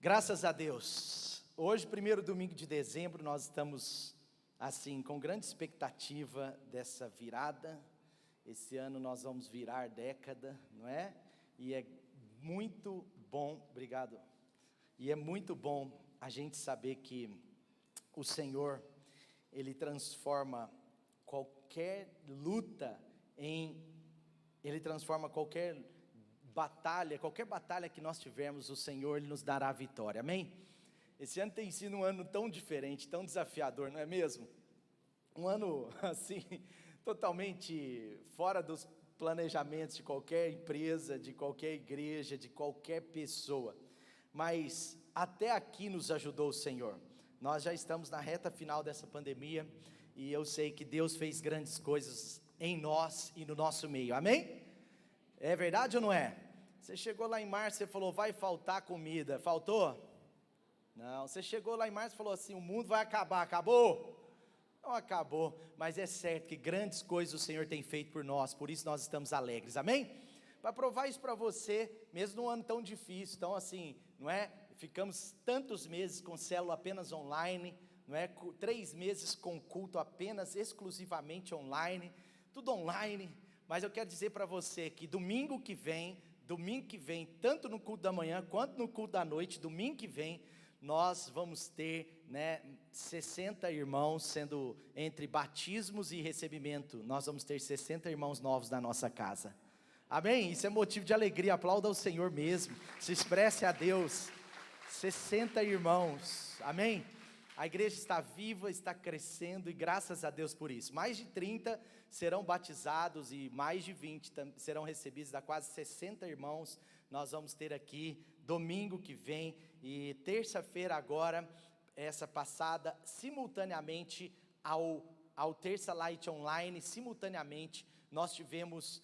Graças a Deus, hoje, primeiro domingo de dezembro, nós estamos, assim, com grande expectativa dessa virada. Esse ano nós vamos virar década, não é? E é muito bom, obrigado, e é muito bom a gente saber que o Senhor, Ele transforma qualquer luta Ele transforma qualquer batalha que nós tivermos, o Senhor Ele nos dará a vitória, amém? Esse ano tem sido um ano tão diferente, tão desafiador, não é mesmo? Um ano, assim, totalmente fora dos planejamentos de qualquer empresa, de qualquer igreja, de qualquer pessoa, mas até aqui nos ajudou o Senhor. Nós já estamos na reta final dessa pandemia, e eu sei que Deus fez grandes coisas em nós e no nosso meio, amém? É verdade ou não é? Você chegou lá em março, você falou, vai faltar comida, faltou? Não, você chegou lá em março e falou assim, o mundo vai acabar, acabou? Não acabou, mas é certo que grandes coisas o Senhor tem feito por nós, por isso nós estamos alegres, amém? Para provar isso para você, mesmo num ano tão difícil, então assim, não é? Ficamos tantos meses com célula apenas online, não é? 3 meses com culto apenas, exclusivamente online, tudo online, mas eu quero dizer para você que domingo que vem, tanto no culto da manhã, quanto no culto da noite, domingo que vem, nós vamos ter, 60 irmãos, sendo entre batismos e recebimento, nós vamos ter 60 irmãos novos na nossa casa, amém? Isso é motivo de alegria, aplauda ao Senhor mesmo, se expresse a Deus, 60 irmãos, amém? A igreja está viva, está crescendo e graças a Deus por isso, mais de 30 serão batizados e mais de 20 serão recebidos, dá quase 60 irmãos, nós vamos ter aqui domingo que vem e terça-feira agora, essa passada, simultaneamente ao Terça Light Online, simultaneamente nós tivemos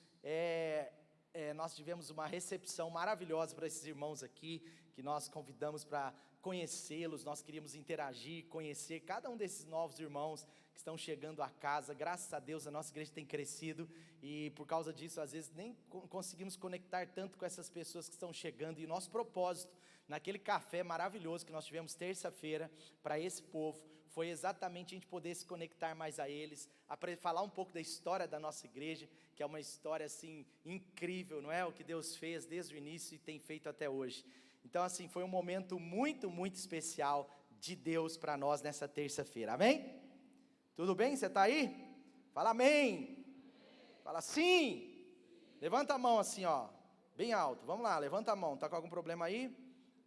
uma recepção maravilhosa para esses irmãos aqui, que nós convidamos para conhecê-los, nós queríamos interagir, conhecer cada um desses novos irmãos que estão chegando à casa. Graças a Deus a nossa igreja tem crescido e por causa disso às vezes nem conseguimos conectar tanto com essas pessoas que estão chegando, e nosso propósito naquele café maravilhoso que nós tivemos terça-feira para esse povo, foi exatamente a gente poder se conectar mais a eles, falar um pouco da história da nossa igreja, que é uma história assim incrível, não é? O que Deus fez desde o início e tem feito até hoje. Então assim, foi um momento muito, muito especial de Deus para nós nessa terça-feira, amém? Tudo bem? Você está aí? Fala amém. Fala sim. Levanta a mão assim, ó, bem alto, vamos lá, levanta a mão, está com algum problema aí?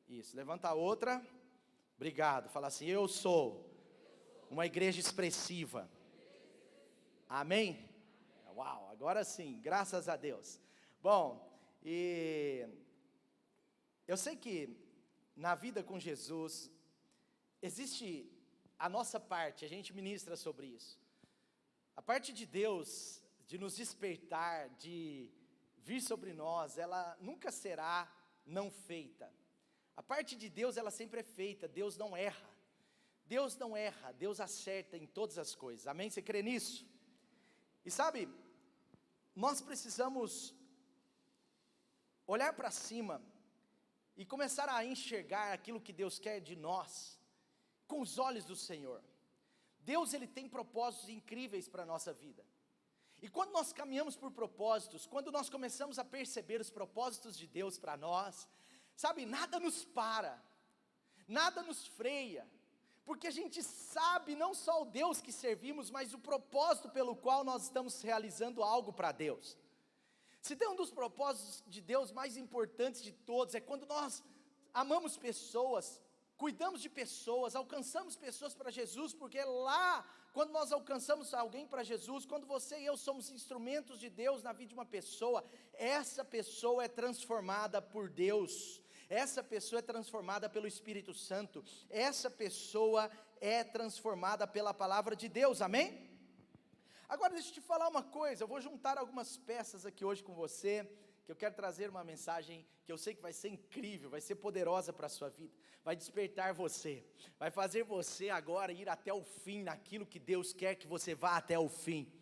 Isso, levanta a outra, obrigado, fala assim, eu sou uma igreja expressiva, amém? Uau, agora sim, graças a Deus. Bom, eu sei que na vida com Jesus, existe a nossa parte, a gente ministra sobre isso. A parte de Deus, de nos despertar, de vir sobre nós, ela nunca será não feita. A parte de Deus, ela sempre é feita, Deus não erra. Deus não erra, Deus acerta em todas as coisas, amém? Você crê nisso? E sabe, nós precisamos olhar para cima e começar a enxergar aquilo que Deus quer de nós, com os olhos do Senhor. Deus, Ele tem propósitos incríveis para a nossa vida, e quando nós caminhamos por propósitos, quando nós começamos a perceber os propósitos de Deus para nós, sabe, nada nos para, nada nos freia, porque a gente sabe não só o Deus que servimos, mas o propósito pelo qual nós estamos realizando algo para Deus. Se tem um dos propósitos de Deus mais importantes de todos, é quando nós amamos pessoas, cuidamos de pessoas, alcançamos pessoas para Jesus, porque lá, quando nós alcançamos alguém para Jesus, quando você e eu somos instrumentos de Deus na vida de uma pessoa, essa pessoa é transformada por Deus, essa pessoa é transformada pelo Espírito Santo, essa pessoa é transformada pela palavra de Deus, amém? Agora deixa eu te falar uma coisa, eu vou juntar algumas peças aqui hoje com você, que eu quero trazer uma mensagem que eu sei que vai ser incrível, vai ser poderosa para a sua vida, vai despertar você, vai fazer você agora ir até o fim, naquilo que Deus quer que você vá até o fim.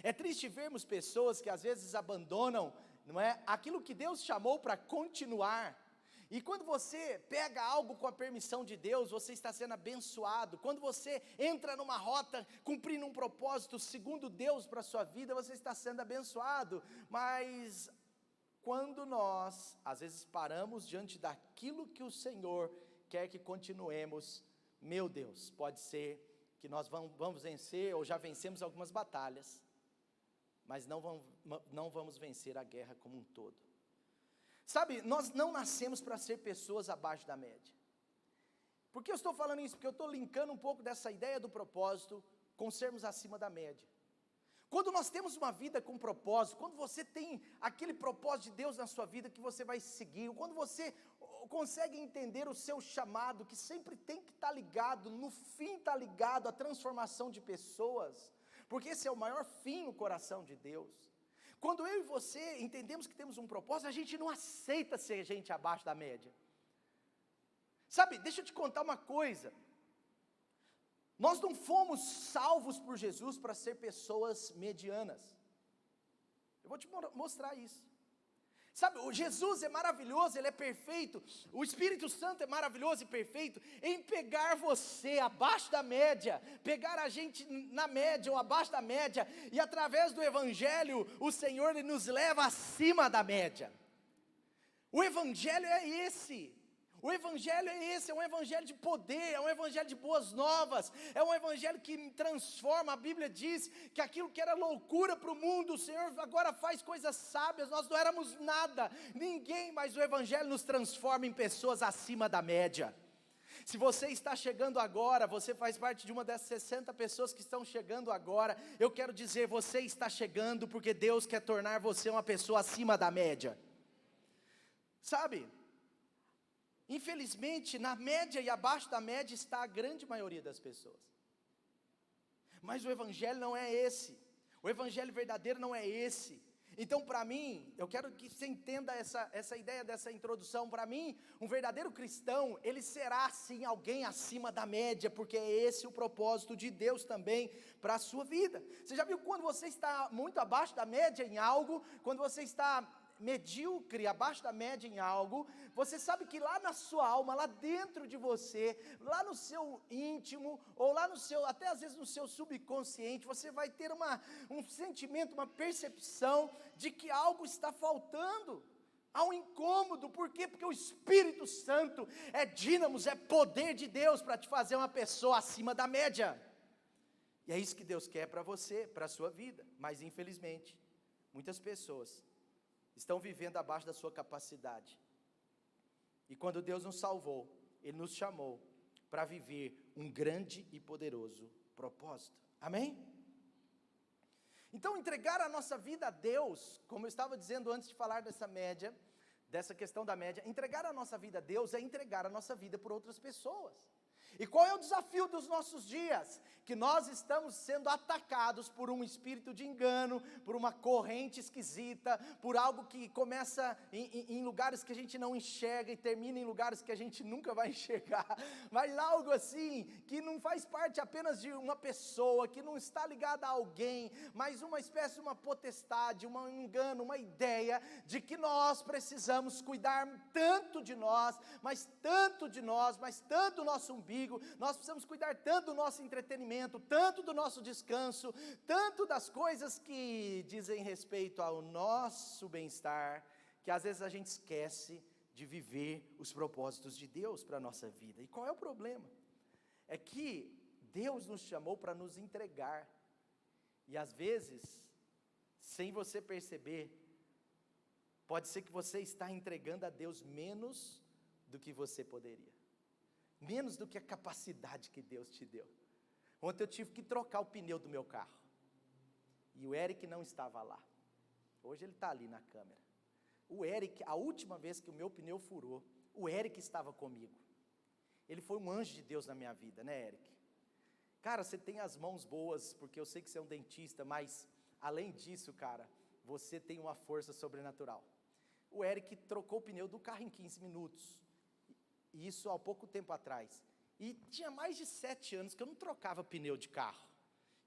É triste vermos pessoas que às vezes abandonam, não é, aquilo que Deus chamou para continuar, E quando você pega algo com a permissão de Deus, você está sendo abençoado. Quando você entra numa rota, cumprindo um propósito segundo Deus para a sua vida, você está sendo abençoado. Mas quando nós, às vezes, paramos diante daquilo que o Senhor quer que continuemos, meu Deus, pode ser que nós vamos vencer, ou já vencemos algumas batalhas, mas não vamos vencer a guerra como um todo. Sabe, nós não nascemos para ser pessoas abaixo da média. Por que eu estou falando isso? Porque eu estou linkando um pouco dessa ideia do propósito com sermos acima da média. Quando nós temos uma vida com propósito, quando você tem aquele propósito de Deus na sua vida que você vai seguir, quando você consegue entender o seu chamado, que sempre tem que estar ligado, no fim está ligado à transformação de pessoas, porque esse é o maior fim no coração de Deus. Quando eu e você entendemos que temos um propósito, a gente não aceita ser gente abaixo da média. Sabe, deixa eu te contar uma coisa. Nós não fomos salvos por Jesus para ser pessoas medianas. Eu vou te mostrar isso. Sabe, o Jesus é maravilhoso, Ele é perfeito. O Espírito Santo é maravilhoso e perfeito em pegar você abaixo da média, pegar a gente na média ou abaixo da média, e através do Evangelho, o Senhor Ele nos leva acima da média. O Evangelho é esse. O Evangelho é esse, é um Evangelho de poder, é um Evangelho de boas novas, é um Evangelho que me transforma. A Bíblia diz que aquilo que era loucura para o mundo, o Senhor agora faz coisas sábias. Nós não éramos nada, ninguém, mas o Evangelho nos transforma em pessoas acima da média. Se você está chegando agora, você faz parte de uma dessas 60 pessoas que estão chegando agora, eu quero dizer, você está chegando porque Deus quer tornar você uma pessoa acima da média. Sabe? Infelizmente, na média e abaixo da média está a grande maioria das pessoas. Mas o Evangelho não é esse. O Evangelho verdadeiro não é esse. Então, para mim, eu quero que você entenda essa ideia dessa introdução. Para mim, um verdadeiro cristão, ele será sim alguém acima da média, porque é esse o propósito de Deus também para a sua vida. Você já viu quando você está muito abaixo da média em algo, quando você está medíocre, abaixo da média em algo, você sabe que lá na sua alma, lá dentro de você, lá no seu íntimo, ou lá no seu, até às vezes no seu subconsciente, você vai ter um sentimento, uma percepção de que algo está faltando. Há um incômodo. Por quê? Porque o Espírito Santo é dínamos, é poder de Deus para te fazer uma pessoa acima da média. E é isso que Deus quer para você, para a sua vida. Mas infelizmente, muitas pessoas estão vivendo abaixo da sua capacidade. E quando Deus nos salvou, Ele nos chamou para viver um grande e poderoso propósito. Amém? Então, entregar a nossa vida a Deus, como eu estava dizendo antes de falar dessa média, dessa questão da média, entregar a nossa vida a Deus é entregar a nossa vida por outras pessoas. E qual é o desafio dos nossos dias? Que nós estamos sendo atacados por um espírito de engano, por uma corrente esquisita, por algo que começa em lugares que a gente não enxerga e termina em lugares que a gente nunca vai enxergar, mas algo assim, que não faz parte apenas de uma pessoa, que não está ligada a alguém, mas uma espécie de uma potestade, um engano, uma ideia de que nós precisamos cuidar tanto de nós, mas tanto do nosso umbigo, nós precisamos cuidar tanto do nosso entretenimento, tanto do nosso descanso, tanto das coisas que dizem respeito ao nosso bem-estar, que às vezes a gente esquece de viver os propósitos de Deus para a nossa vida. E qual é o problema? É que Deus nos chamou para nos entregar, e às vezes, sem você perceber, pode ser que você está entregando a Deus menos do que você poderia, menos do que a capacidade que Deus te deu. Ontem eu tive que trocar o pneu do meu carro, e o Eric não estava lá. Hoje ele está ali na câmera. O Eric, a última vez que o meu pneu furou, o Eric estava comigo. Ele foi um anjo de Deus na minha vida, né, Eric? Cara, você tem as mãos boas, porque eu sei que você é um dentista, mas além disso, cara, você tem uma força sobrenatural. O Eric trocou o pneu do carro em 15 minutos, e isso há pouco tempo atrás. E tinha mais de 7 anos que eu não trocava pneu de carro.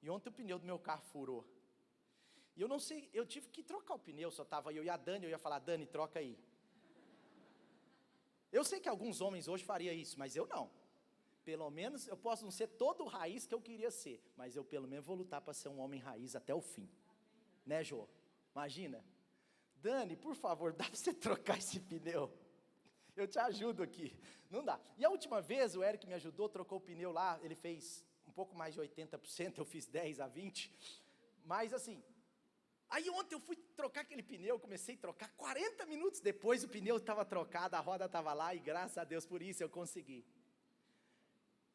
E ontem o pneu do meu carro furou. E eu não sei, eu tive que trocar o pneu, só estava eu e a Dani, eu ia falar, Dani, troca aí. Eu sei que alguns homens hoje fariam isso, mas eu não. Pelo menos eu posso não ser todo raiz que eu queria ser, mas eu pelo menos vou lutar para ser um homem raiz até o fim. Né, Jô? Imagina. Dani, por favor, dá para você trocar esse pneu? Eu te ajudo aqui. Não dá. E a última vez o Eric me ajudou, trocou o pneu lá, ele fez um pouco mais de 80%, eu fiz 10 a 20. Mas assim, aí ontem eu fui trocar aquele pneu, comecei a trocar, 40 minutos depois o pneu estava trocado, a roda estava lá e graças a Deus por isso eu consegui.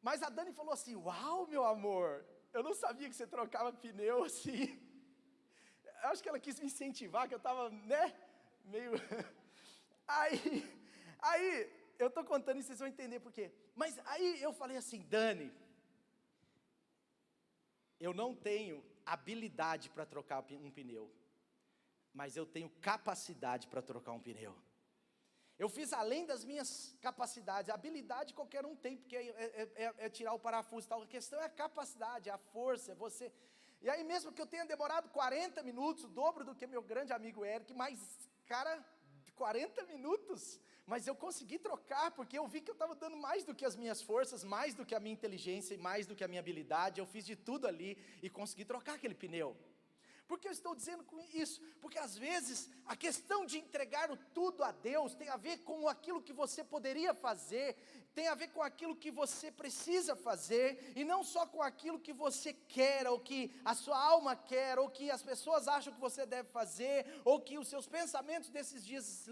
Mas a Dani falou assim, uau meu amor, eu não sabia que você trocava pneu assim. Eu acho que ela quis me incentivar, que eu estava, né, meio... Aí, eu estou contando isso, vocês vão entender por quê. Mas aí eu falei assim, Dani, eu não tenho habilidade para trocar um pneu, mas eu tenho capacidade para trocar um pneu. Eu fiz além das minhas capacidades, a habilidade qualquer um tem, porque é tirar o parafuso e tal, a questão é a capacidade, é a força, é você... E aí mesmo que eu tenha demorado 40 minutos, o dobro do que meu grande amigo Eric, mas, cara, 40 minutos, mas eu consegui trocar, porque eu vi que eu estava dando mais do que as minhas forças, mais do que a minha inteligência e mais do que a minha habilidade, eu fiz de tudo ali e consegui trocar aquele pneu. Por que eu estou dizendo com isso? Porque às vezes a questão de entregar o tudo a Deus tem a ver com aquilo que você poderia fazer, tem a ver com aquilo que você precisa fazer, e não só com aquilo que você quer, ou que a sua alma quer, ou que as pessoas acham que você deve fazer, ou que os seus pensamentos desses dias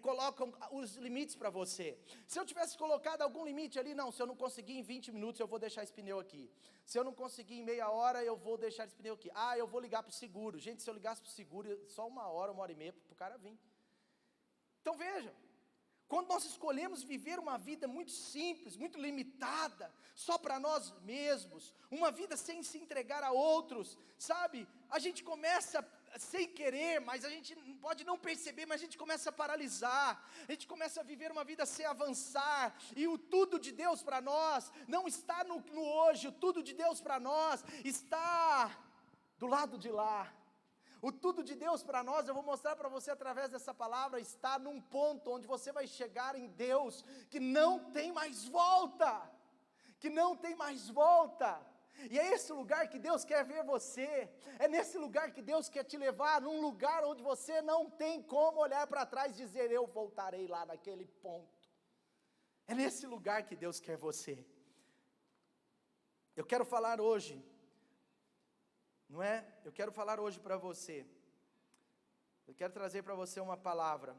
colocam os limites para você. Se eu tivesse colocado algum limite ali, não, se eu não conseguir em 20 minutos eu vou deixar esse pneu aqui. Se eu não conseguir em meia hora eu vou deixar esse pneu aqui. Ah, eu vou ligar para o seguro. Gente, se eu ligasse para o seguro, só uma hora e meia para o cara vir. Então veja, quando nós escolhemos viver uma vida muito simples, muito limitada, só para nós mesmos, uma vida sem se entregar a outros, sabe? A gente começa sem querer, mas a gente pode não perceber, mas a gente começa a paralisar, a gente começa a viver uma vida sem avançar, e o tudo de Deus para nós não está no hoje, o tudo de Deus para nós está do lado de lá. O tudo de Deus para nós, eu vou mostrar para você através dessa palavra, está num ponto onde você vai chegar em Deus, que não tem mais volta, que não tem mais volta, e é esse lugar que Deus quer ver você, é nesse lugar que Deus quer te levar, num lugar onde você não tem como olhar para trás e dizer, eu voltarei lá naquele ponto, é nesse lugar que Deus quer você. Eu quero falar hoje, não é? Eu quero falar hoje para você, eu quero trazer para você uma palavra,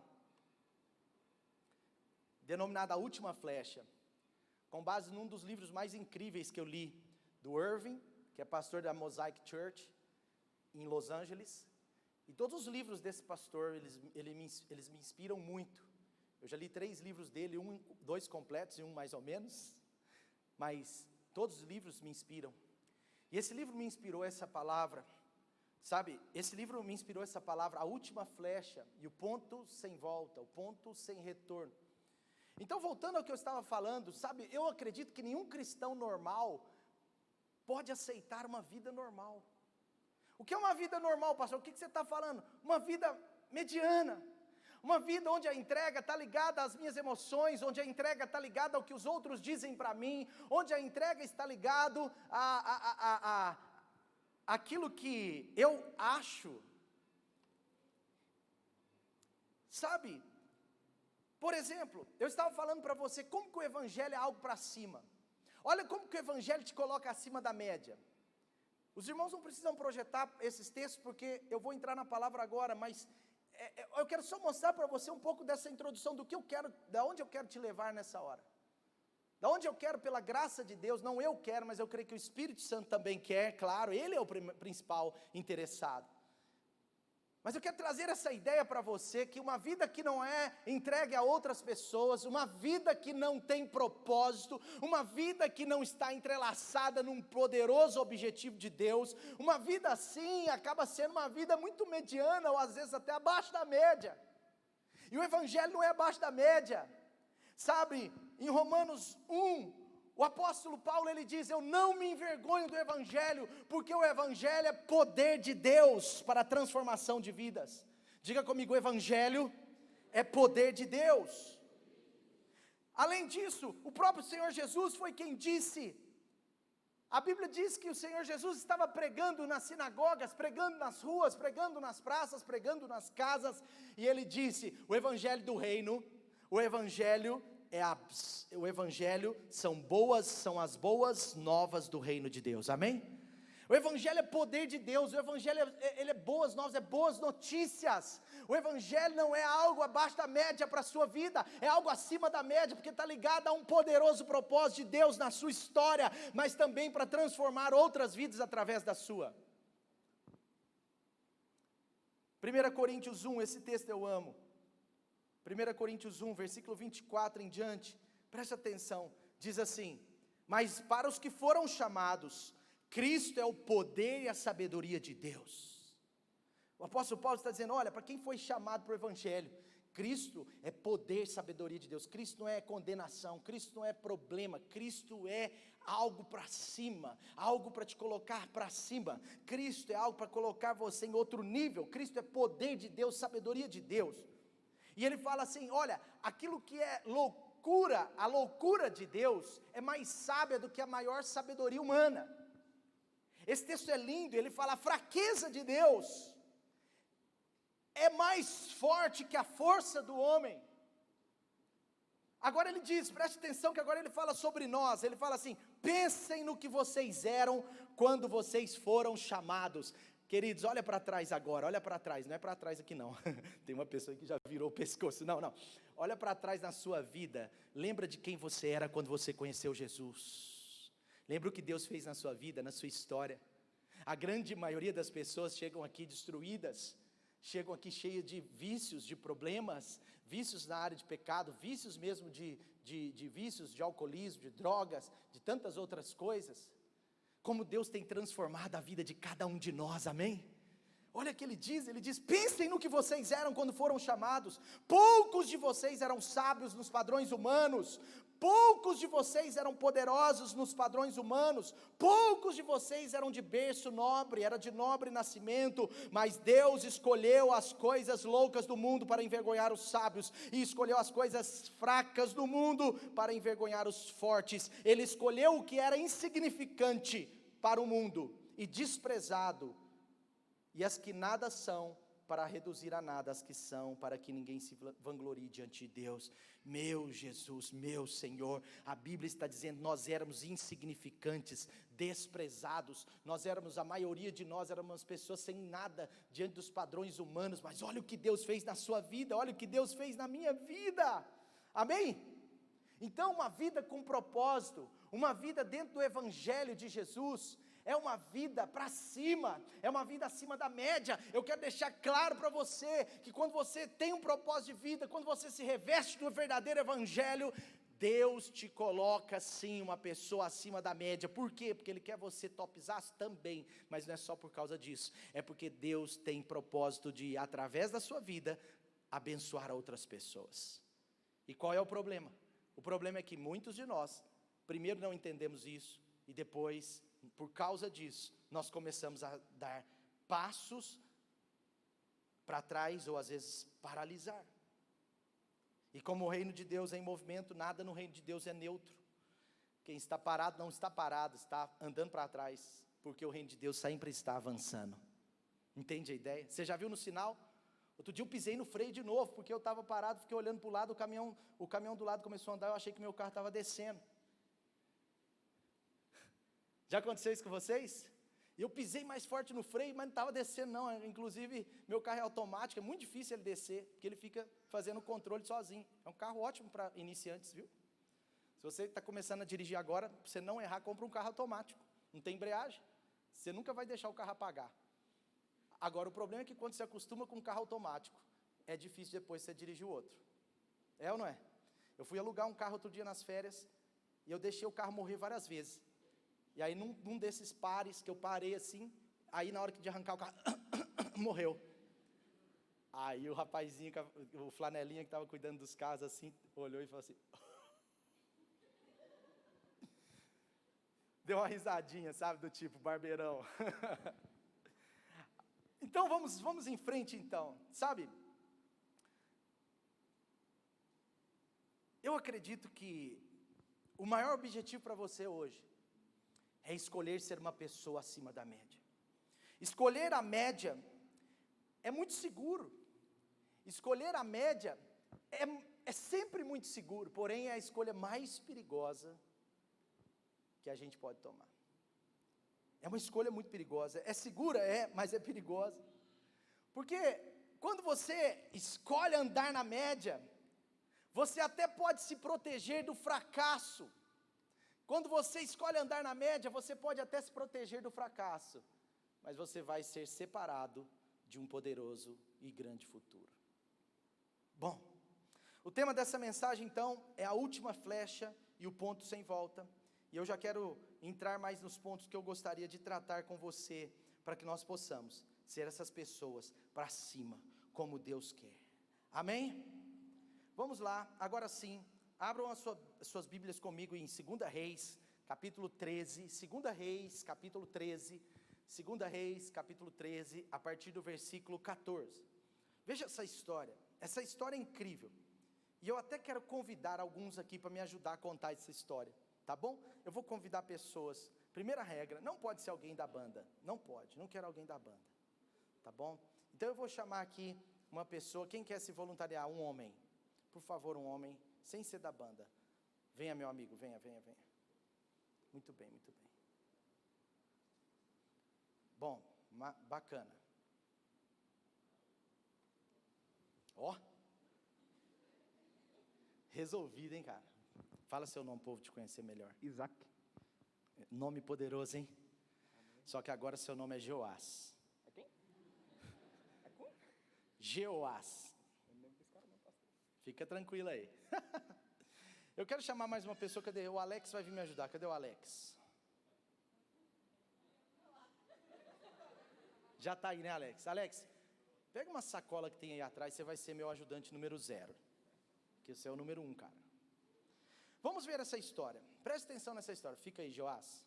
denominada A Última Flecha, com base num dos livros mais incríveis que eu li, do Irving, que é pastor da Mosaic Church, em Los Angeles, e todos os livros desse pastor, eles me inspiram muito. Eu já li 3 livros dele, 2 completos e 1 mais ou menos, mas todos os livros me inspiram. E esse livro me inspirou essa palavra, sabe? Esse livro me inspirou essa palavra, a última flecha, e o ponto sem volta, o ponto sem retorno. Então, voltando ao que eu estava falando, sabe? Eu acredito que nenhum cristão normal pode aceitar uma vida normal. O que é uma vida normal, pastor? O que você está falando? Uma vida mediana. Uma vida onde a entrega está ligada às minhas emoções, onde a entrega está ligada ao que os outros dizem para mim, onde a entrega está ligado àquilo que eu acho. Sabe? Por exemplo, eu estava falando para você como que o evangelho é algo para cima. Olha como que o evangelho te coloca acima da média. Os irmãos não precisam projetar esses textos, porque eu vou entrar na palavra agora, mas eu quero só mostrar para você um pouco dessa introdução do que eu quero, da onde eu quero te levar nessa hora. Da onde eu quero, pela graça de Deus, não eu quero, mas eu creio que o Espírito Santo também quer, claro, Ele é o principal interessado. Mas eu quero trazer essa ideia para você, que uma vida que não é entregue a outras pessoas, uma vida que não tem propósito, uma vida que não está entrelaçada num poderoso objetivo de Deus, uma vida assim acaba sendo uma vida muito mediana, ou às vezes até abaixo da média. E o evangelho não é abaixo da média, sabe? Em Romanos 1, o apóstolo Paulo, ele diz, eu não me envergonho do evangelho, porque o evangelho é poder de Deus para a transformação de vidas. Diga comigo, o evangelho é poder de Deus. Além disso, o próprio Senhor Jesus foi quem disse. A Bíblia diz que o Senhor Jesus estava pregando nas sinagogas, pregando nas ruas, pregando nas praças, pregando nas casas, e ele disse: o evangelho do reino, o evangelho são as boas novas do reino de Deus. Amém? O evangelho é poder de Deus, o evangelho ele é boas novas, é boas notícias. O evangelho não é algo abaixo da média para a sua vida, é algo acima da média, porque está ligado a um poderoso propósito de Deus na sua história, mas também para transformar outras vidas através da sua. 1 Coríntios 1, esse texto eu amo. 1 Coríntios 1, versículo 24 em diante, preste atenção, diz assim: mas para os que foram chamados, Cristo é o poder e a sabedoria de Deus. O apóstolo Paulo está dizendo: olha, para quem foi chamado para o evangelho, Cristo é poder e sabedoria de Deus. Cristo não é condenação, Cristo não é problema, Cristo é algo para cima, algo para te colocar para cima. Cristo é algo para colocar você em outro nível. Cristo é poder de Deus, sabedoria de Deus. E ele fala assim: olha, aquilo que é loucura, a loucura de Deus é mais sábia do que a maior sabedoria humana. Esse texto é lindo, ele fala: a fraqueza de Deus é mais forte que a força do homem. Agora ele diz, preste atenção que agora ele fala sobre nós, ele fala assim: pensem no que vocês eram quando vocês foram chamados. Queridos, olha para trás agora, olha para trás, não é para trás aqui não, tem uma pessoa que já virou o pescoço, não, olha para trás na sua vida, lembra de quem você era quando você conheceu Jesus, lembra o que Deus fez na sua vida, na sua história. A grande maioria das pessoas chegam aqui destruídas, chegam aqui cheias de vícios, de problemas, vícios na área de pecado, vícios mesmo de vícios de alcoolismo, de drogas, de tantas outras coisas. Como Deus tem transformado a vida de cada um de nós, amém? Olha o que ele diz, pensem no que vocês eram quando foram chamados. Poucos de vocês eram sábios nos padrões humanos, poucos de vocês eram poderosos nos padrões humanos, poucos de vocês eram de berço nobre, era de nobre nascimento, mas Deus escolheu as coisas loucas do mundo para envergonhar os sábios, e escolheu as coisas fracas do mundo para envergonhar os fortes. Ele escolheu o que era insignificante para o mundo e desprezado, e as que nada são, para reduzir a nada as que são, para que ninguém se vanglorie diante de Deus. Meu Jesus, meu Senhor, a Bíblia está dizendo: nós éramos insignificantes, desprezados, a maioria de nós éramos pessoas sem nada, diante dos padrões humanos, mas olha o que Deus fez na sua vida, olha o que Deus fez na minha vida, amém? Então uma vida com propósito, uma vida dentro do evangelho de Jesus, é uma vida para cima, é uma vida acima da média. Eu quero deixar claro para você, que quando você tem um propósito de vida, quando você se reveste do verdadeiro evangelho, Deus te coloca sim uma pessoa acima da média. Por quê? Porque Ele quer você topzaço também, mas não é só por causa disso, é porque Deus tem propósito de, através da sua vida, abençoar outras pessoas. E qual é o problema? O problema é que muitos de nós, primeiro não entendemos isso, e depois, por causa disso, nós começamos a dar passos para trás, ou às vezes paralisar. E como o reino de Deus é em movimento, nada no reino de Deus é neutro. Quem está parado não está parado, está andando para trás, porque o reino de Deus sempre está avançando. Entende a ideia? Você já viu no sinal? Outro dia eu pisei no freio de novo, porque eu estava parado, fiquei olhando para o lado, o caminhão do lado começou a andar, eu achei que meu carro estava descendo. Já aconteceu isso com vocês? Eu pisei mais forte no freio, mas não estava descendo não, inclusive meu carro é automático, é muito difícil ele descer, porque ele fica fazendo o controle sozinho. É um carro ótimo para iniciantes, viu? Se você está começando a dirigir agora, para você não errar, compra um carro automático, não tem embreagem, você nunca vai deixar o carro apagar. Agora o problema é que quando você acostuma com um carro automático, é difícil depois você dirigir o outro. É ou não é? Eu fui alugar um carro outro dia nas férias, e eu deixei o carro morrer várias vezes. E aí num desses pares que eu parei assim, aí na hora de arrancar o carro, morreu. Aí o rapazinho, o flanelinha que estava cuidando dos carros assim, olhou e falou assim, deu uma risadinha, sabe, do tipo, barbeirão. Então vamos em frente então, sabe? Eu acredito que o maior objetivo para você hoje é escolher ser uma pessoa acima da média. Escolher a média é muito seguro. Escolher a média é sempre muito seguro, porém é a escolha mais perigosa que a gente pode tomar. É uma escolha muito perigosa. É segura? É, mas é perigosa. Porque quando você escolhe andar na média, você até pode se proteger do fracasso. Quando você escolhe andar na média, você pode até se proteger do fracasso, mas você vai ser separado de um poderoso e grande futuro. Bom, o tema dessa mensagem então é a última flecha e o ponto sem volta. E eu já quero entrar mais nos pontos que eu gostaria de tratar com você, para que nós possamos ser essas pessoas para cima, como Deus quer. Amém? Vamos lá, agora sim, abram as suas Bíblias comigo em 2 Reis, capítulo 13, 2 Reis, capítulo 13, 2 Reis, capítulo 13, a partir do versículo 14. Veja essa história é incrível. E eu até quero convidar alguns aqui para me ajudar a contar essa história, tá bom? Eu vou convidar pessoas. Primeira regra, não pode ser alguém da banda, não pode, não quero alguém da banda, tá bom? Então eu vou chamar aqui uma pessoa, quem quer se voluntariar? Um homem, por favor, um homem, sem ser da banda. Venha, meu amigo, venha. Muito bem. Bom, bacana. Ó, resolvido, hein, cara? Fala seu nome, povo, te conhecer melhor. Isaac. Nome poderoso, hein? Só que agora seu nome é Jeoás. É quem? É quem? Jeoás. Fica tranquilo aí. Eu quero chamar mais uma pessoa. Cadê? O Alex vai vir me ajudar. Cadê o Alex? Já está aí, né, Alex? Alex, pega uma sacola que tem aí atrás. Você vai ser meu ajudante número 0. Porque você é o número 1, cara. Vamos ver essa história. Presta atenção nessa história. Fica aí, Joás.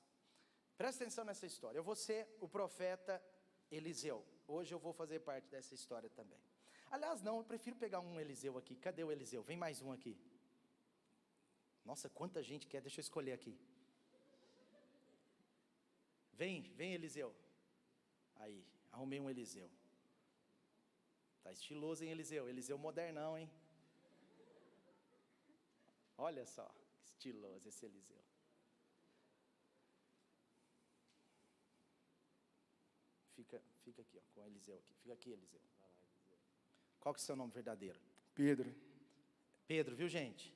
Presta atenção nessa história. Eu vou ser o profeta Eliseu. Hoje eu vou fazer parte dessa história também. Aliás, não, eu prefiro pegar um Eliseu aqui. Cadê o Eliseu? Vem mais um aqui. Nossa, quanta gente quer. Deixa eu escolher aqui. Vem Eliseu. Aí, arrumei um Eliseu. Tá estiloso, hein, Eliseu? Eliseu modernão, hein? Olha só, que estiloso esse Eliseu. Fica aqui, ó, com o Eliseu aqui. Fica aqui, Eliseu. Qual que é o seu nome verdadeiro? Pedro. Pedro, viu, gente?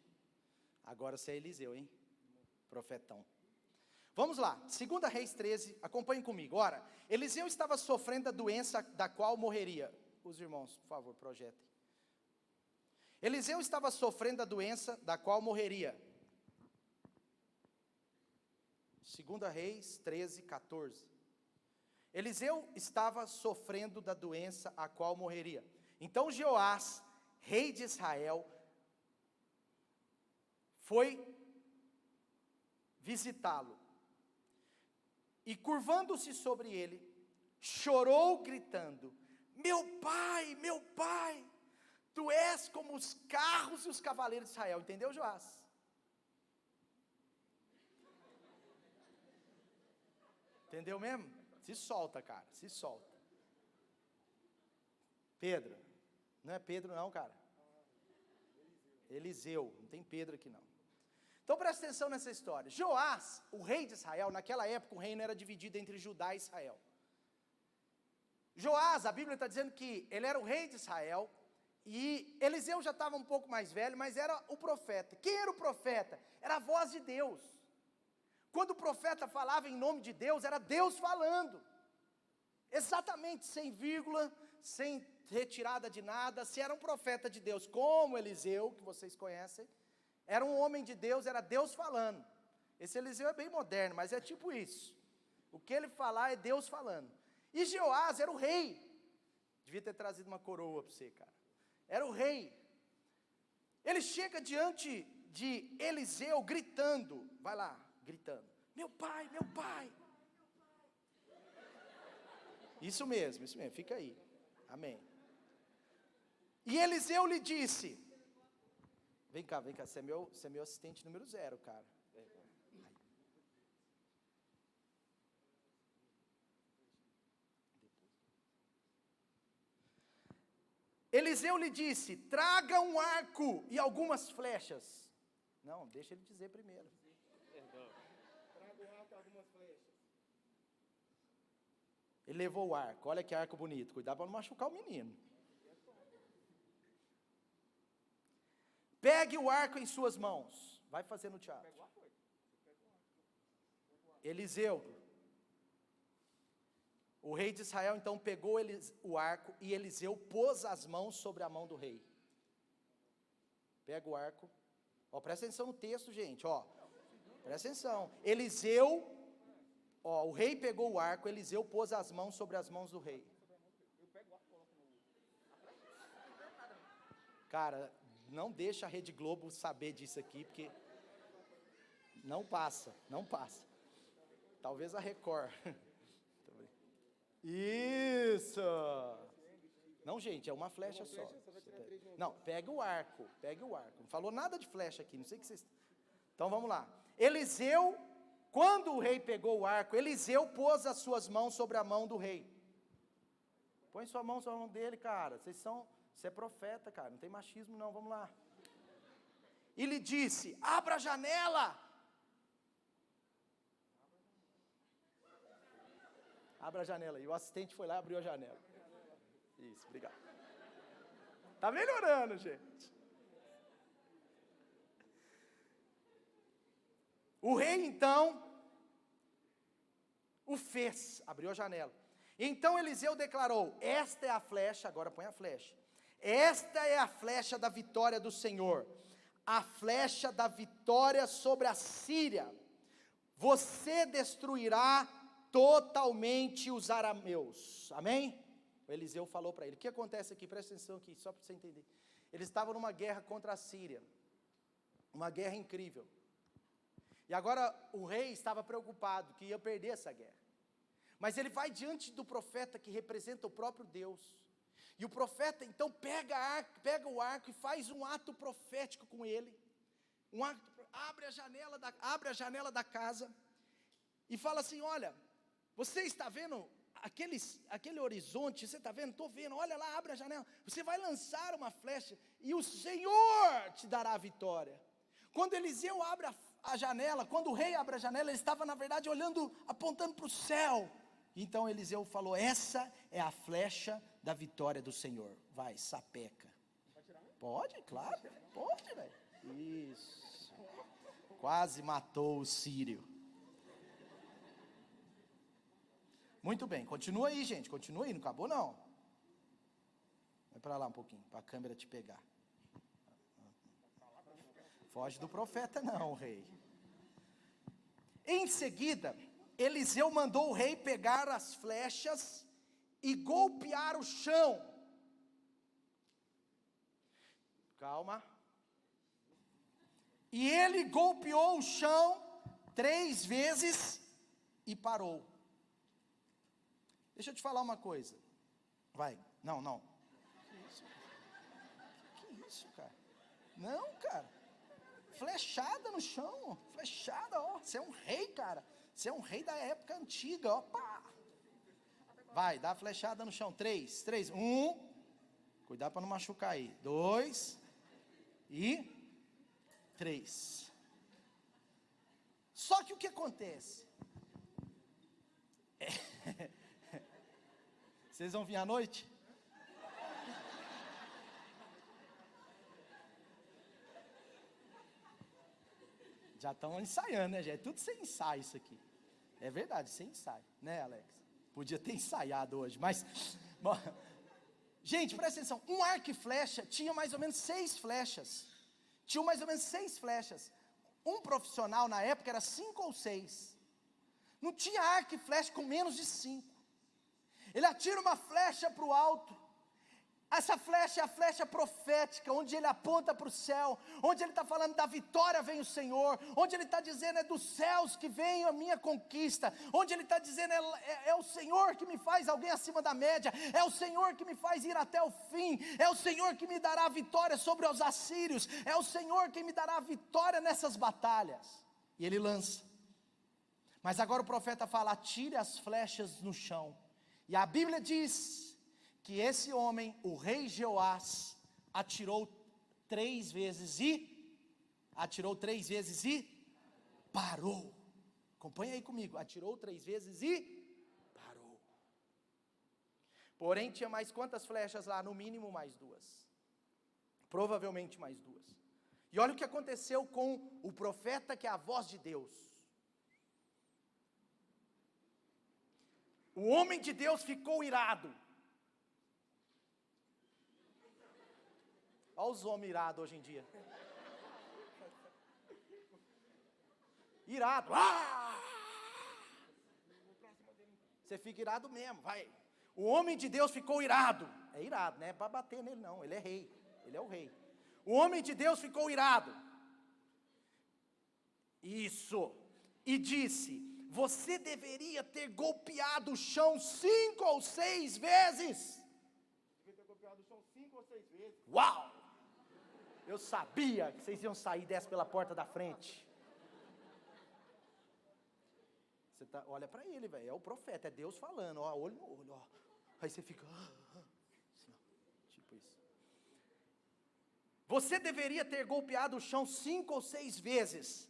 Agora você é Eliseu, hein? Profetão. Vamos lá, 2 Reis 13, acompanhem comigo. Ora, Eliseu estava sofrendo da doença da qual morreria. Os irmãos, por favor, projetem. Eliseu estava sofrendo da doença da qual morreria. 2 Reis 13, 14. Eliseu estava sofrendo da doença a qual morreria. Então Jeoás, rei de Israel, foi visitá-lo. E curvando-se sobre ele, chorou gritando: meu pai, tu és como os carros e os cavaleiros de Israel. Entendeu, Joás? Entendeu mesmo? Se solta, cara, se solta. Pedro, não é Pedro não, cara. Eliseu, não tem Pedro aqui não. Então presta atenção nessa história. Joás, o rei de Israel, naquela época o reino era dividido entre Judá e Israel. Joás, a Bíblia está dizendo que ele era o rei de Israel, e Eliseu já estava um pouco mais velho, mas era o profeta. Quem era o profeta? Era a voz de Deus. Quando o profeta falava em nome de Deus, era Deus falando. Exatamente, sem vírgula, sem retirada de nada. Se era um profeta de Deus, como Eliseu, que vocês conhecem, era um homem de Deus, era Deus falando. Esse Eliseu é bem moderno, mas é tipo isso. O que ele falar é Deus falando. E Jeoás era o rei. Devia ter trazido uma coroa para você, cara. Era o rei. Ele chega diante de Eliseu gritando. Vai lá, gritando: meu pai, meu pai. Isso mesmo, fica aí. Amém. E Eliseu lhe disse: Vem cá, você é meu assistente número 0, cara. Eliseu lhe disse: traga um arco e algumas flechas. Não, deixa ele dizer primeiro. Traga um arco e algumas flechas. Ele levou o arco, olha que arco bonito, cuidado para não machucar o menino. Pegue o arco em suas mãos, vai fazer no teatro. Eliseu, o rei de Israel então pegou o arco e Eliseu pôs as mãos sobre a mão do rei. Pega o arco, ó, presta atenção no texto, gente, ó, presta atenção. Eliseu, ó, o rei pegou o arco, Eliseu pôs as mãos sobre as mãos do rei. Cara, não deixa a Rede Globo saber disso aqui, porque não passa. Talvez a Record. Isso! Não, gente, é uma flecha só. Não, pega o arco. Não falou nada de flecha aqui, não sei o que vocês... Então vamos lá. Eliseu, quando o rei pegou o arco, Eliseu pôs as suas mãos sobre a mão do rei. Põe sua mão sobre a mão dele, cara. Você é profeta, cara, não tem machismo não, vamos lá. E lhe disse: abra a janela. Abra a janela. E o assistente foi lá e abriu a janela. Isso, obrigado. Tá melhorando, gente. O rei então o fez, abriu a janela. Então Eliseu declarou: esta é a flecha, agora põe a flecha. Esta é a flecha da vitória do Senhor, a flecha da vitória sobre a Síria. Você destruirá totalmente os arameus. Amém? O Eliseu falou para ele. O que acontece aqui? Presta atenção aqui, só para você entender. Eles estavam numa guerra contra a Síria, uma guerra incrível. E agora o rei estava preocupado que ia perder essa guerra. Mas ele vai diante do profeta que representa o próprio Deus. E o profeta então pega o arco e faz um ato profético com ele. Abre a janela da casa e fala assim: olha, você está vendo aquele horizonte? Você está vendo? Estou vendo, olha lá, abre a janela. Você vai lançar uma flecha e o Senhor te dará a vitória. Quando Eliseu abre a janela, quando o rei abre a janela, ele estava na verdade olhando, apontando para o céu. Então Eliseu falou: essa é a flecha da vitória do Senhor. Vai, sapeca. Pode, claro, pode, velho. Isso. Quase matou o sírio. Muito bem, continua aí, gente, continua aí, não acabou não. Vai para lá um pouquinho, para a câmera te pegar. Foge do profeta não, rei. Em seguida, Eliseu mandou o rei pegar as flechas e golpear o chão. Calma. E ele golpeou o chão 3 vezes e parou. Deixa eu te falar uma coisa. Vai, não. Que isso, cara? Não, cara. Flechada no chão, flechada, ó. Você é um rei, cara. Você é um rei da época antiga, ó. Pá. Vai, dá a flechada no chão. 3. 1. Cuidado para não machucar aí. 2 e 3. Só que o que acontece? Vocês vão vir à noite? Já estão ensaiando, né? Já é tudo sem ensaio isso aqui. É verdade, sem ensaio, né, Alex? Podia ter ensaiado hoje, mas... Bom, gente, presta atenção. Um arco e flecha tinha mais ou menos 6 flechas. Um profissional na época era 5 ou 6. Não tinha arco e flecha com menos de 5. Ele atira uma flecha para o alto. Essa flecha é a flecha profética, onde ele aponta para o céu, onde ele está falando da vitória vem o Senhor, onde ele está dizendo é dos céus que vem a minha conquista, onde ele está dizendo é o Senhor que me faz alguém acima da média, é o Senhor que me faz ir até o fim, é o Senhor que me dará a vitória sobre os assírios, é o Senhor que me dará a vitória nessas batalhas. E ele lança. Mas agora o profeta fala: atire as flechas no chão. E a Bíblia diz que esse homem, o rei Jeoás, atirou 3 vezes e parou. Acompanha aí comigo, atirou 3 vezes e parou. Porém tinha mais quantas flechas lá? No mínimo mais 2, provavelmente mais 2. E olha o que aconteceu com o profeta, que é a voz de Deus. O homem de Deus ficou irado. Olha os homens irados hoje em dia. Irado. Você fica irado mesmo, vai. O homem de Deus ficou irado. É irado, não é para bater nele não, ele é rei. Ele é o rei. O homem de Deus ficou irado. Isso. E disse: você deveria ter golpeado o chão 5 ou 6 vezes. Devia ter golpeado o chão 5 ou 6 vezes. Uau! Eu sabia que vocês iam sair dessa pela porta da frente. Você olha para ele, velho, é o profeta, é Deus falando, ó, olho no olho, ó. Aí você fica, assim, ó, tipo isso. Você deveria ter golpeado o chão 5 ou 6 vezes.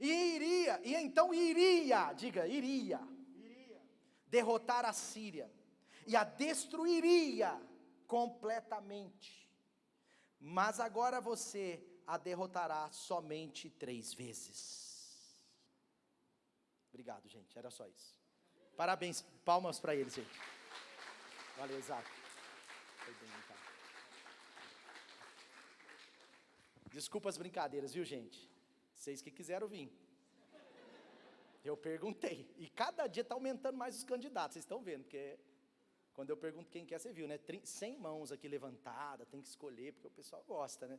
E então iria derrotar a Síria e a destruiria completamente. Mas agora você a derrotará somente 3 vezes. Obrigado, gente, era só isso. Parabéns, palmas para eles, gente. Valeu, Isaac. Foi bem, cara. Desculpa as brincadeiras, viu, gente? Vocês que quiseram vir. Eu perguntei. E cada dia está aumentando mais os candidatos, vocês estão vendo, porque quando eu pergunto quem quer, você viu, né? 100 mãos aqui levantadas, tem que escolher, porque o pessoal gosta, né?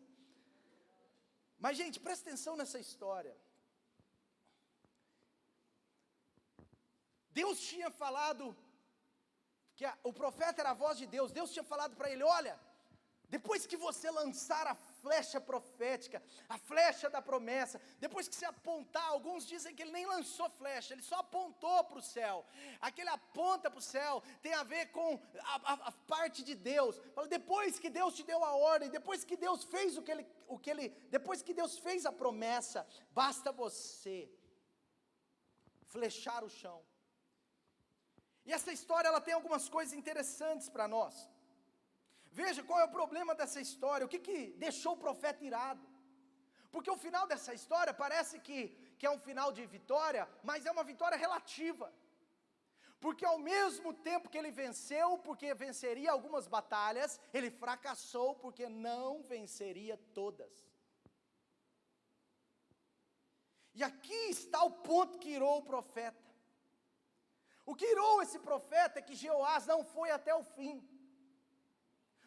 Mas, gente, presta atenção nessa história. Deus tinha falado, que o profeta era a voz de Deus, Deus tinha falado para ele: olha, depois que você lançar a flecha profética, a flecha da promessa, depois que você apontar, alguns dizem que ele nem lançou flecha, ele só apontou para o céu. Aquele aponta para o céu tem a ver com a parte de Deus. Fala, depois que Deus te deu a ordem, depois que Deus fez depois que Deus fez a promessa, basta você flechar o chão. E essa história, ela tem algumas coisas interessantes para nós. Veja qual é o problema dessa história, o que deixou o profeta irado. Porque o final dessa história parece que é um final de vitória, mas é uma vitória relativa. Porque ao mesmo tempo que ele venceu, porque venceria algumas batalhas, ele fracassou porque não venceria todas. E aqui está o ponto que irou o profeta. O que irou esse profeta é que Jeoás não foi até o fim.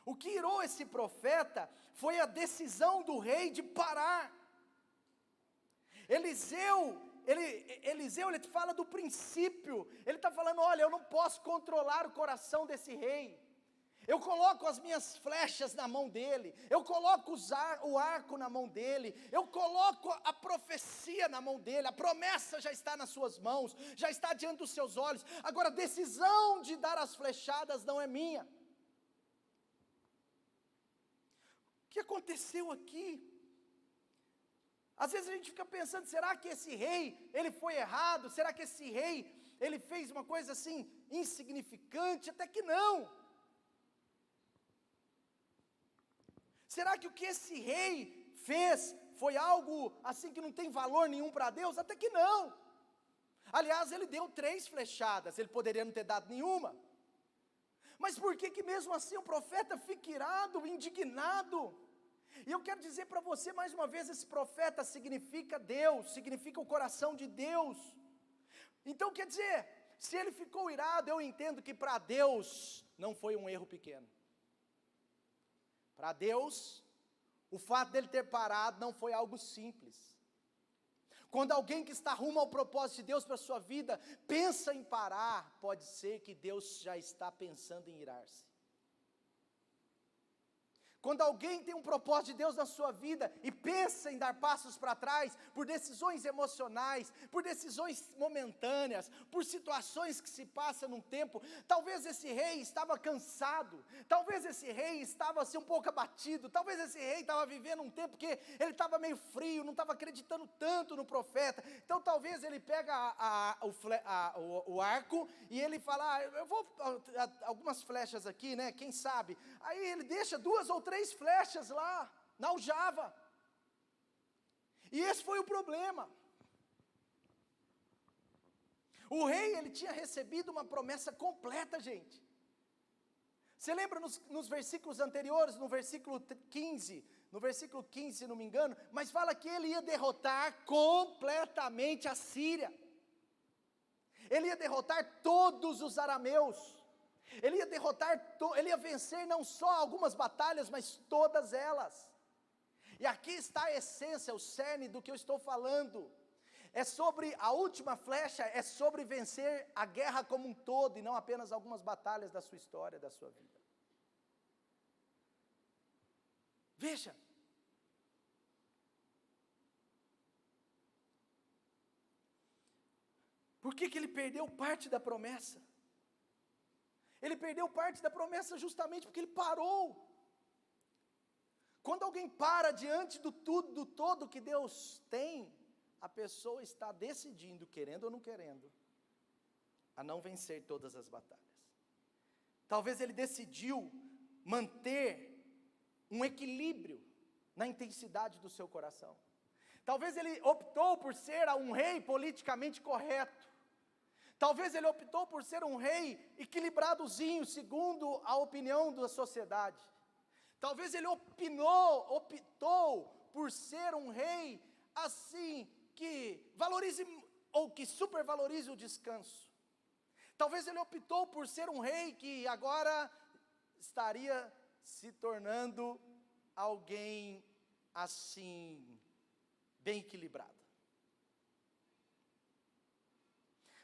O que irou esse profeta foi a decisão do rei de parar. Eliseu, ele fala do princípio, ele está falando, olha, eu não posso controlar o coração desse rei. Eu coloco as minhas flechas na mão dele, eu coloco o arco na mão dele, eu coloco a profecia na mão dele, a promessa já está nas suas mãos, já está diante dos seus olhos, agora a decisão de dar as flechadas não é minha. O que aconteceu aqui? Às vezes a gente fica pensando, será que esse rei, ele foi errado? Será que esse rei, ele fez uma coisa assim, insignificante? Até que não. Será que o que esse rei fez foi algo assim que não tem valor nenhum para Deus? Até que não. Aliás, ele deu 3 flechadas, ele poderia não ter dado nenhuma. Mas por que mesmo assim o profeta fica irado, indignado? E eu quero dizer para você mais uma vez, esse profeta significa Deus, significa o coração de Deus. Então quer dizer, se ele ficou irado, eu entendo que para Deus não foi um erro pequeno. Para Deus, o fato dele ter parado não foi algo simples. Quando alguém que está rumo ao propósito de Deus para a sua vida, pensa em parar, pode ser que Deus já está pensando em irar-se. Quando alguém tem um propósito de Deus na sua vida e pensa em dar passos para trás, por decisões emocionais, por decisões momentâneas, por situações que se passam num tempo, talvez esse rei estava cansado, talvez esse rei estava assim um pouco abatido, talvez esse rei estava vivendo um tempo que ele estava meio frio, não estava acreditando tanto no profeta, então talvez ele pega o arco e ele fala, eu vou, algumas flechas aqui, né, quem sabe, aí ele deixa 2 ou 3 flechas lá, na aljava, e esse foi o problema. O rei, ele tinha recebido uma promessa completa, gente. Você lembra nos versículos anteriores, no versículo 15, se não me engano, mas fala que ele ia derrotar completamente a Síria, ele ia derrotar todos os arameus, ele ia derrotar, ele ia vencer não só algumas batalhas, mas todas elas. E aqui está a essência, o cerne do que eu estou falando. É sobre a última flecha, é sobre vencer a guerra como um todo, e não apenas algumas batalhas da sua história, da sua vida. Veja. Por que ele perdeu parte da promessa? Ele perdeu parte da promessa justamente porque ele parou. Quando alguém para diante do tudo, do todo que Deus tem, a pessoa está decidindo, querendo ou não querendo, a não vencer todas as batalhas. Talvez ele decidiu manter um equilíbrio na intensidade do seu coração. Talvez ele optou por ser um rei politicamente correto. Talvez ele optou por ser um rei equilibradozinho, segundo a opinião da sociedade. Talvez ele optou por ser um rei assim, que valorize ou que supervalorize o descanso. Talvez ele optou por ser um rei que agora estaria se tornando alguém assim, bem equilibrado.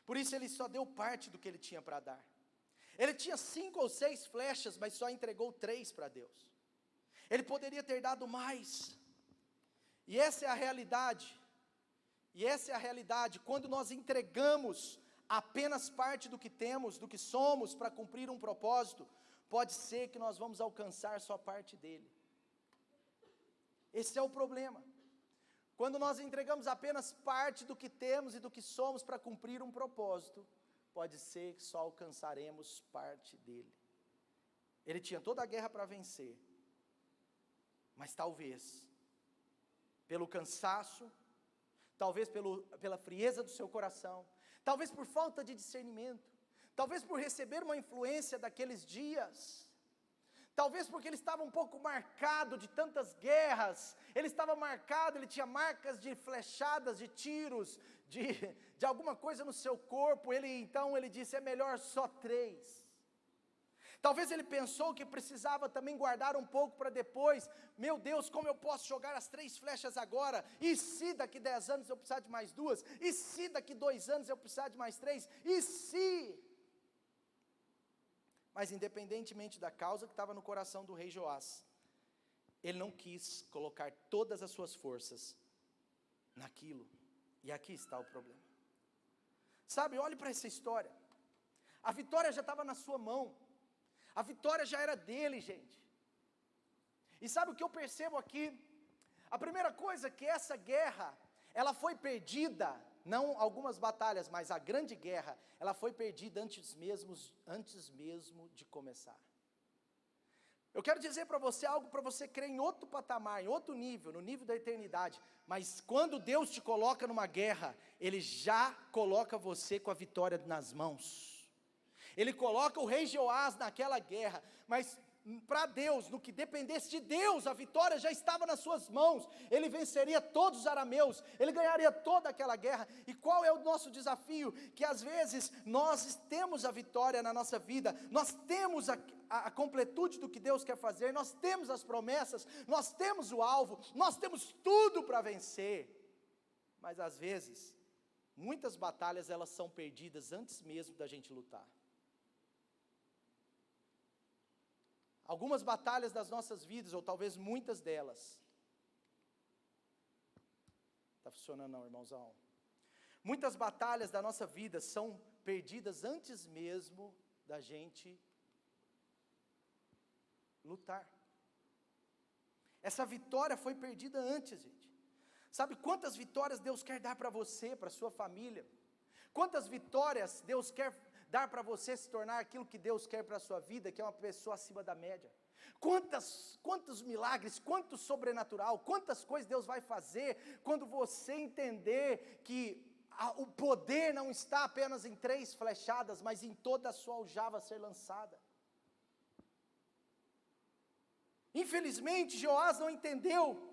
Por isso ele só deu parte do que ele tinha para dar. Ele tinha 5 ou 6 flechas, mas só entregou 3 para Deus. Ele poderia ter dado mais. E essa é a realidade. Quando nós entregamos apenas parte do que temos, do que somos, para cumprir um propósito, pode ser que nós vamos alcançar só parte dele. Esse é o problema. Quando nós entregamos apenas parte do que temos e do que somos para cumprir um propósito, pode ser que só alcançaremos parte dele. Ele tinha toda a guerra para vencer, mas talvez, pelo cansaço, talvez pela frieza do seu coração, talvez por falta de discernimento, talvez por receber uma influência daqueles dias, talvez porque ele estava um pouco marcado de tantas guerras, ele estava marcado, ele tinha marcas de flechadas, de tiros, de alguma coisa no seu corpo, então ele disse, é melhor só 3. Talvez ele pensou que precisava também guardar um pouco para depois. Meu Deus, como eu posso jogar as 3 flechas agora? E se daqui 10 anos eu precisar de mais 2? E se daqui 2 anos eu precisar de mais 3? E se? Mas independentemente da causa que estava no coração do rei Joás, ele não quis colocar todas as suas forças naquilo. E aqui está o problema. Sabe, olhe para essa história. A vitória já estava na sua mão. A vitória já era dele, gente. E sabe o que eu percebo aqui? A primeira coisa é que essa guerra, ela foi perdida, não algumas batalhas, mas a grande guerra, ela foi perdida antes mesmo de começar. Eu quero dizer para você algo, para você crer em outro patamar, em outro nível, no nível da eternidade, mas quando Deus te coloca numa guerra, Ele já coloca você com a vitória nas mãos. Ele coloca o rei Joás naquela guerra, mas para Deus, no que dependesse de Deus, a vitória já estava nas suas mãos. Ele venceria todos os arameus, ele ganharia toda aquela guerra. E qual é o nosso desafio? Que às vezes nós temos a vitória na nossa vida, nós temos a completude do que Deus quer fazer, nós temos as promessas, nós temos o alvo, nós temos tudo para vencer. Mas às vezes, muitas batalhas elas são perdidas antes mesmo da gente lutar. Algumas batalhas das nossas vidas, ou talvez muitas delas, está funcionando não, irmãozão? Muitas batalhas da nossa vida são perdidas antes mesmo da gente lutar. Essa vitória foi perdida antes, gente. Sabe quantas vitórias Deus quer dar para você, para a sua família? Quantas vitórias Deus quer dar para você se tornar aquilo que Deus quer para a sua vida, que é uma pessoa acima da média? Quantos milagres, quanto sobrenatural, quantas coisas Deus vai fazer, quando você entender que o poder não está apenas em 3 flechadas, mas em toda a sua aljava ser lançada. Infelizmente, Joás não entendeu.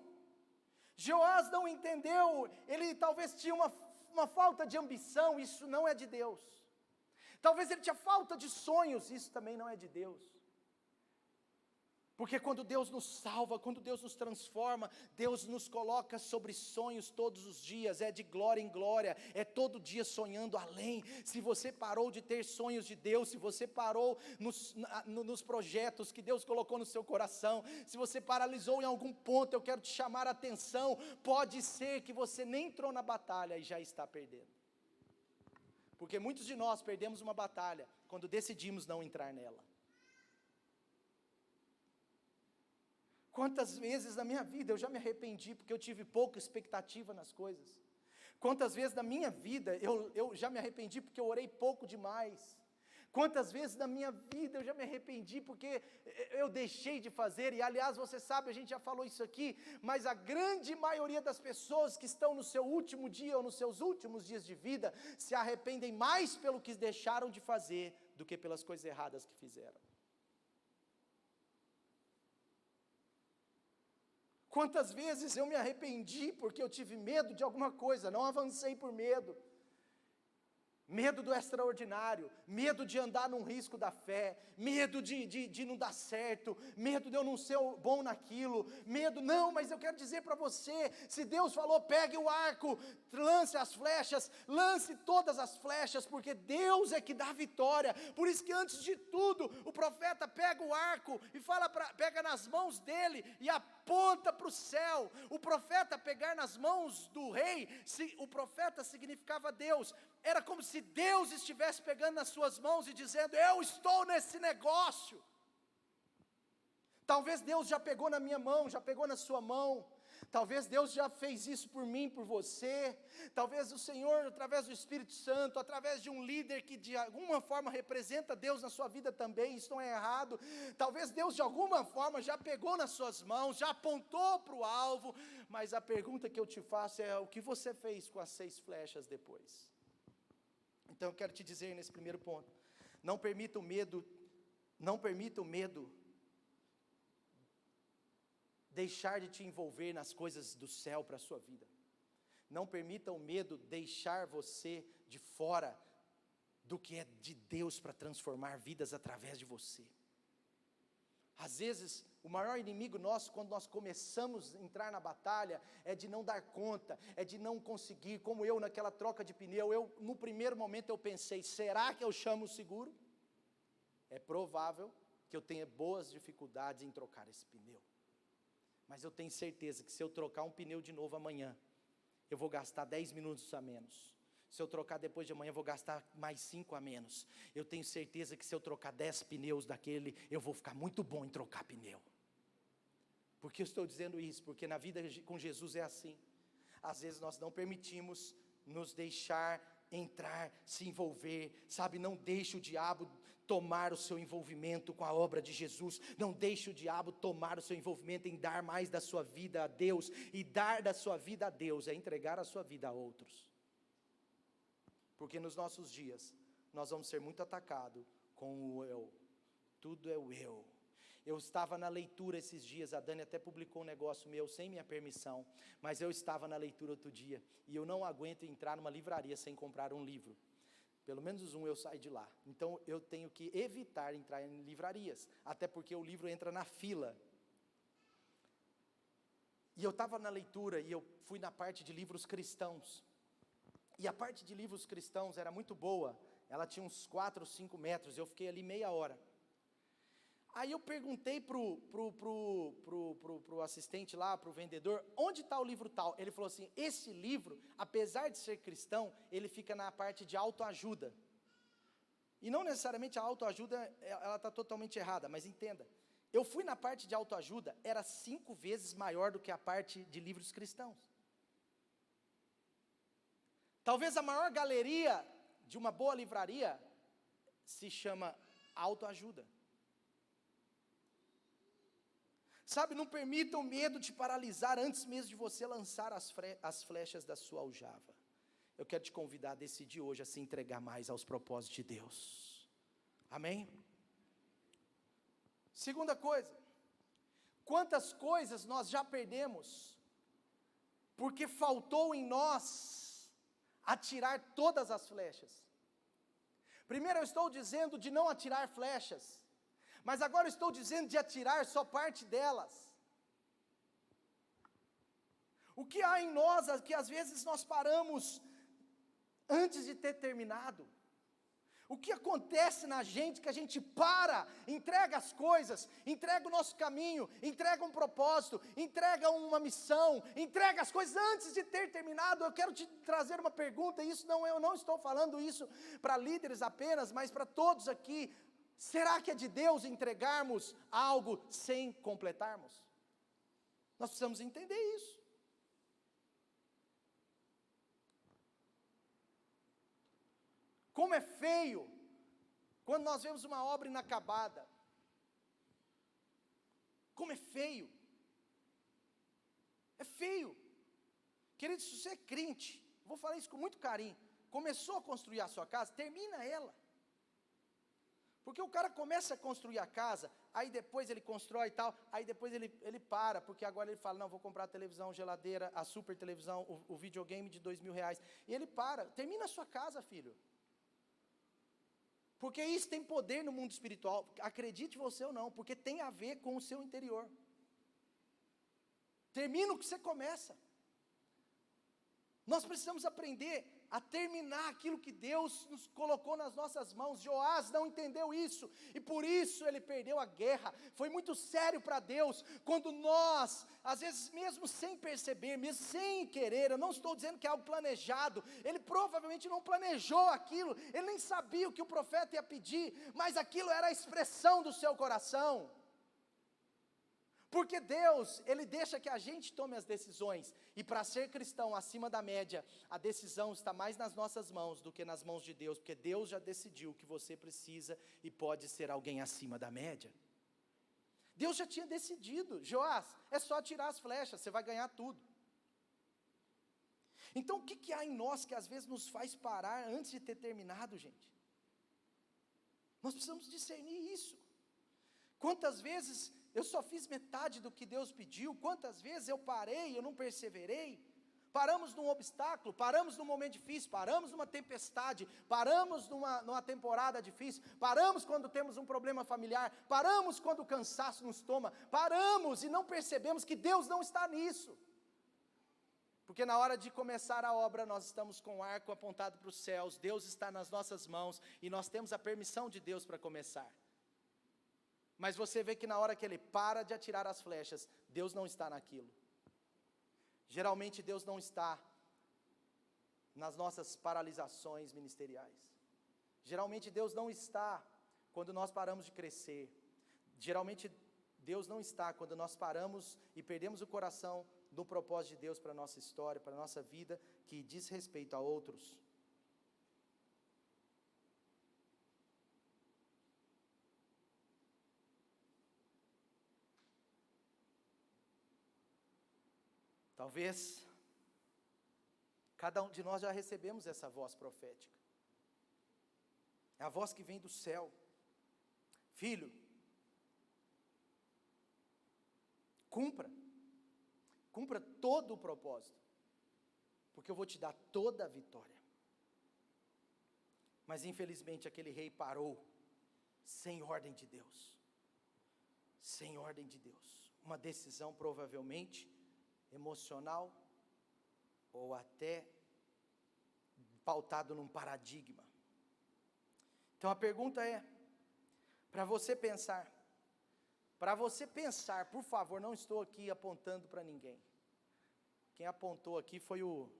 Joás não entendeu, ele talvez tinha uma falta de ambição, isso não é de Deus. Talvez ele tinha falta de sonhos, isso também não é de Deus. Porque quando Deus nos salva, quando Deus nos transforma, Deus nos coloca sobre sonhos todos os dias, é de glória em glória, é todo dia sonhando além. Se você parou de ter sonhos de Deus, se você parou nos projetos que Deus colocou no seu coração, se você paralisou em algum ponto, eu quero te chamar a atenção, pode ser que você nem entrou na batalha e já está perdendo. Porque muitos de nós perdemos uma batalha, quando decidimos não entrar nela. Quantas vezes na minha vida eu já me arrependi porque eu tive pouca expectativa nas coisas? Quantas vezes na minha vida eu já me arrependi porque eu orei pouco demais? Quantas vezes na minha vida eu já me arrependi porque eu deixei de fazer? E aliás, você sabe, a gente já falou isso aqui, mas a grande maioria das pessoas que estão no seu último dia ou nos seus últimos dias de vida, se arrependem mais pelo que deixaram de fazer do que pelas coisas erradas que fizeram. Quantas vezes eu me arrependi porque eu tive medo de alguma coisa, não avancei por medo. Medo do extraordinário, medo de andar num risco da fé, medo de não dar certo, medo de eu não ser bom naquilo, não, mas eu quero dizer para você, se Deus falou, pegue o arco, lance as flechas, lance todas as flechas, porque Deus é que dá a vitória. Por isso que antes de tudo, o profeta pega o arco e pega nas mãos dele e aponta para o céu. O profeta pegar nas mãos do rei, o profeta significava Deus. Era como se Deus estivesse pegando nas suas mãos e dizendo, eu estou nesse negócio. Talvez Deus já pegou na minha mão, já pegou na sua mão. Talvez Deus já fez isso por mim, por você. Talvez o Senhor, através do Espírito Santo, através de um líder que de alguma forma representa Deus na sua vida também, isso não é errado. Talvez Deus de alguma forma já pegou nas suas mãos, já apontou para o alvo. Mas a pergunta que eu te faço é, o que você fez com as 6 flechas depois? Então eu quero te dizer nesse primeiro ponto, não permita o medo deixar de te envolver nas coisas do céu para a sua vida. Não permita o medo deixar você de fora do que é de Deus para transformar vidas através de você. Às vezes, o maior inimigo nosso, quando nós começamos a entrar na batalha, é de não dar conta, é de não conseguir, como eu naquela troca de pneu, no primeiro momento eu pensei, será que eu chamo o seguro? É provável que eu tenha boas dificuldades em trocar esse pneu, mas eu tenho certeza que se eu trocar um pneu de novo amanhã, eu vou gastar 10 minutos a menos. Se eu trocar depois de amanhã, eu vou gastar mais 5 a menos. Eu tenho certeza que se eu trocar 10 pneus daquele, eu vou ficar muito bom em trocar pneu. Por que eu estou dizendo isso? Porque na vida com Jesus é assim. Às vezes nós não permitimos nos deixar entrar, se envolver, sabe? Não deixe o diabo tomar o seu envolvimento com a obra de Jesus. Não deixe o diabo tomar o seu envolvimento em dar mais da sua vida a Deus. E dar da sua vida a Deus é entregar a sua vida a outros. Porque nos nossos dias, nós vamos ser muito atacados com o eu. Tudo é o eu. Eu estava na leitura esses dias, a Dani até publicou um negócio meu sem minha permissão, mas eu estava na leitura outro dia, e eu não aguento entrar numa livraria sem comprar um livro. Pelo menos um eu saio de lá. Então eu tenho que evitar entrar em livrarias, até porque o livro entra na fila. E eu estava na leitura, e eu fui na parte de livros cristãos. E a parte de livros cristãos era muito boa, ela tinha uns 4 ou 5 metros, eu fiquei ali meia hora. Aí eu perguntei pro assistente lá, pro vendedor, onde está o livro tal? Ele falou assim, esse livro, apesar de ser cristão, ele fica na parte de autoajuda. E não necessariamente a autoajuda, ela está totalmente errada, mas entenda. Eu fui na parte de autoajuda, era 5 vezes maior do que a parte de livros cristãos. Talvez a maior galeria de uma boa livraria se chama autoajuda. Sabe, não permita o medo te paralisar antes mesmo de você lançar as flechas da sua aljava. Eu quero te convidar a decidir hoje a se entregar mais aos propósitos de Deus. Amém? Segunda coisa, quantas coisas nós já perdemos, porque faltou em nós atirar todas as flechas. Primeiro eu estou dizendo de não atirar flechas, mas agora eu estou dizendo de atirar só parte delas. O que há em nós, que às vezes nós paramos antes de ter terminado? O que acontece na gente, que a gente para, entrega as coisas, entrega o nosso caminho, entrega um propósito, entrega uma missão, entrega as coisas antes de ter terminado? Eu quero te trazer uma pergunta, eu não estou falando isso para líderes apenas, mas para todos aqui. Será que é de Deus entregarmos algo sem completarmos? Nós precisamos entender isso. Como é feio quando nós vemos uma obra inacabada. Como é feio. É feio. Querido, se você é crente, vou falar isso com muito carinho, começou a construir a sua casa, termina ela. Porque o cara começa a construir a casa, aí depois ele constrói e tal, aí depois ele para, porque agora ele fala, não, vou comprar a televisão, geladeira, a super televisão, o videogame de R$2.000, e ele para, termina a sua casa, filho. Porque isso tem poder no mundo espiritual, acredite você ou não, porque tem a ver com o seu interior. Termina o que você começa. Nós precisamos aprender a terminar aquilo que Deus nos colocou nas nossas mãos. Joás não entendeu isso, e por isso ele perdeu a guerra. Foi muito sério para Deus, quando nós, às vezes mesmo sem perceber, mesmo sem querer, eu não estou dizendo que é algo planejado, ele provavelmente não planejou aquilo, ele nem sabia o que o profeta ia pedir, mas aquilo era a expressão do seu coração. Porque Deus, Ele deixa que a gente tome as decisões, e para ser cristão acima da média, a decisão está mais nas nossas mãos do que nas mãos de Deus, porque Deus já decidiu que você precisa e pode ser alguém acima da média. Deus já tinha decidido, Joás, é só tirar as flechas, você vai ganhar tudo. Então o que há em nós que às vezes nos faz parar antes de ter terminado, gente? Nós precisamos discernir isso. Quantas vezes eu só fiz metade do que Deus pediu? Quantas vezes eu parei, eu não perseverei? Paramos num obstáculo, paramos num momento difícil, paramos numa tempestade, paramos numa temporada difícil, paramos quando temos um problema familiar, paramos quando o cansaço nos toma, paramos e não percebemos que Deus não está nisso. Porque na hora de começar a obra, nós estamos com o arco apontado para os céus, Deus está nas nossas mãos, e nós temos a permissão de Deus para começar. Mas você vê que na hora que ele para de atirar as flechas, Deus não está naquilo. Geralmente Deus não está nas nossas paralisações ministeriais. Geralmente Deus não está quando nós paramos de crescer. Geralmente Deus não está quando nós paramos e perdemos o coração do propósito de Deus para a nossa história, para a nossa vida, que diz respeito a outros. Talvez, cada um de nós já recebemos essa voz profética. É a voz que vem do céu. Filho, cumpra todo o propósito, porque eu vou te dar toda a vitória. Mas infelizmente aquele rei parou, sem ordem de Deus, sem ordem de Deus, uma decisão provavelmente emocional, ou até pautado num paradigma. Então a pergunta é, para você pensar, por favor, não estou aqui apontando para ninguém, quem apontou aqui foi o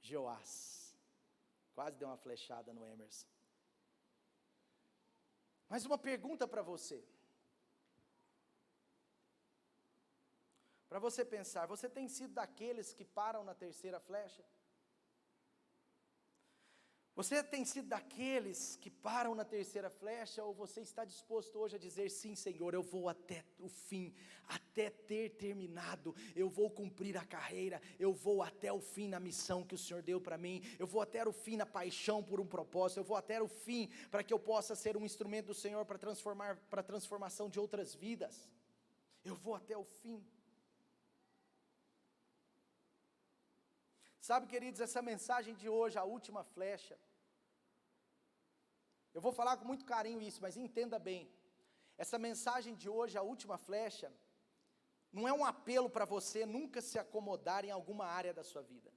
Joás, quase deu uma flechada no Emerson. Mas uma pergunta para você pensar, você tem sido daqueles que param na terceira flecha? Você tem sido daqueles que param na terceira flecha, ou você está disposto hoje a dizer, sim Senhor, eu vou até o fim, até ter terminado, eu vou cumprir a carreira, eu vou até o fim na missão que o Senhor deu para mim, eu vou até o fim na paixão por um propósito, eu vou até o fim para que eu possa ser um instrumento do Senhor para a transformação de outras vidas, eu vou até o fim. Sabe, queridos, essa mensagem de hoje, a última flecha, eu vou falar com muito carinho isso, mas entenda bem, essa mensagem de hoje, a última flecha, não é um apelo para você nunca se acomodar em alguma área da sua vida,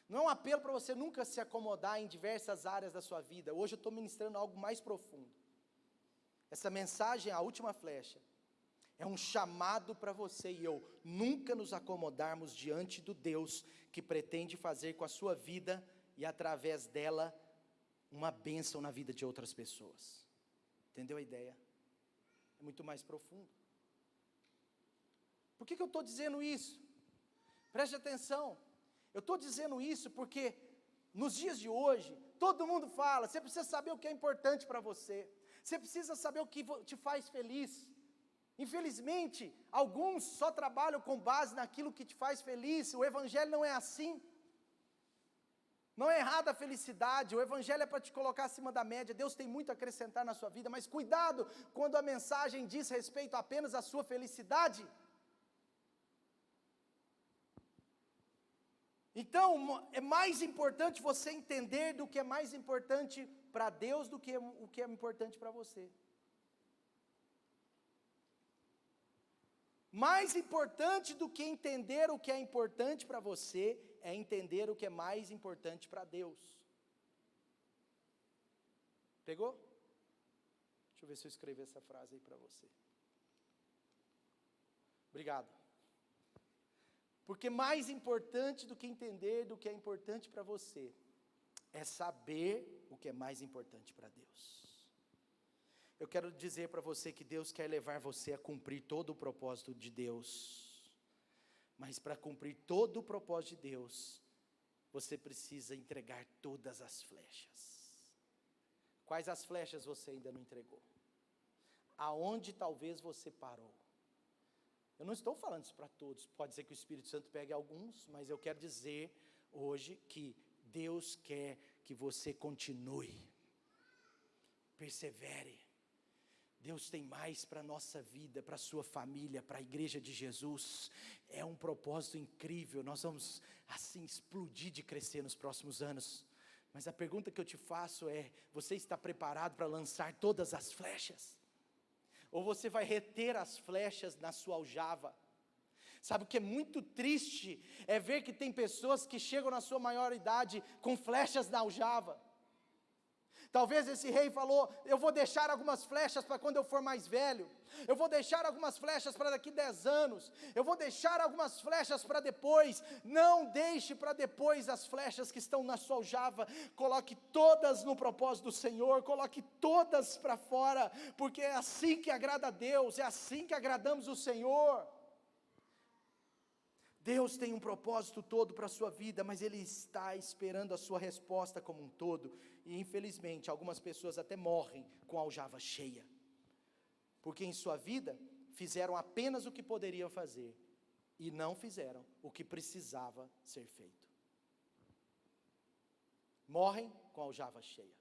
não é um apelo para você nunca se acomodar em diversas áreas da sua vida. Hoje eu estou ministrando algo mais profundo. Essa mensagem, a última flecha, é um chamado para você e eu nunca nos acomodarmos diante do Deus que pretende fazer com a sua vida e através dela uma bênção na vida de outras pessoas. Entendeu a ideia? É muito mais profundo. Por que eu estou dizendo isso? Preste atenção, eu estou dizendo isso porque nos dias de hoje, todo mundo fala, você precisa saber o que é importante para você, você precisa saber o que te faz feliz. Infelizmente, alguns só trabalham com base naquilo que te faz feliz. O evangelho não é assim. Não é errada a felicidade, o evangelho é para te colocar acima da média. Deus tem muito a acrescentar na sua vida, mas cuidado quando a mensagem diz respeito apenas à sua felicidade. Então, é mais importante você entender do que é mais importante para Deus do que o que é importante para você. Mais importante do que entender o que é importante para você, é entender o que é mais importante para Deus. Pegou? Deixa eu ver se eu escrevi essa frase aí para você. Obrigado. Porque mais importante do que entender do que é importante para você, é saber o que é mais importante para Deus. Eu quero dizer para você que Deus quer levar você a cumprir todo o propósito de Deus, mas para cumprir todo o propósito de Deus, você precisa entregar todas as flechas. Quais as flechas você ainda não entregou? Aonde talvez você parou? Eu não estou falando isso para todos, pode ser que o Espírito Santo pegue alguns, mas eu quero dizer hoje que Deus quer que você continue, persevere. Deus tem mais para a nossa vida, para a sua família, para a igreja de Jesus, é um propósito incrível, nós vamos assim explodir de crescer nos próximos anos, mas a pergunta que eu te faço é, você está preparado para lançar todas as flechas? Ou você vai reter as flechas na sua aljava? Sabe o que é muito triste, é ver que tem pessoas que chegam na sua maior idade com flechas na aljava. Talvez esse rei falou, eu vou deixar algumas flechas para quando eu for mais velho, eu vou deixar algumas flechas para daqui 10 anos, eu vou deixar algumas flechas para depois. Não deixe para depois as flechas que estão na sua aljava, coloque todas no propósito do Senhor, coloque todas para fora, porque é assim que agrada a Deus, é assim que agradamos o Senhor. Deus tem um propósito todo para a sua vida, mas Ele está esperando a sua resposta como um todo, e infelizmente algumas pessoas até morrem com a aljava cheia, porque em sua vida fizeram apenas o que poderiam fazer, e não fizeram o que precisava ser feito. Morrem com a aljava cheia.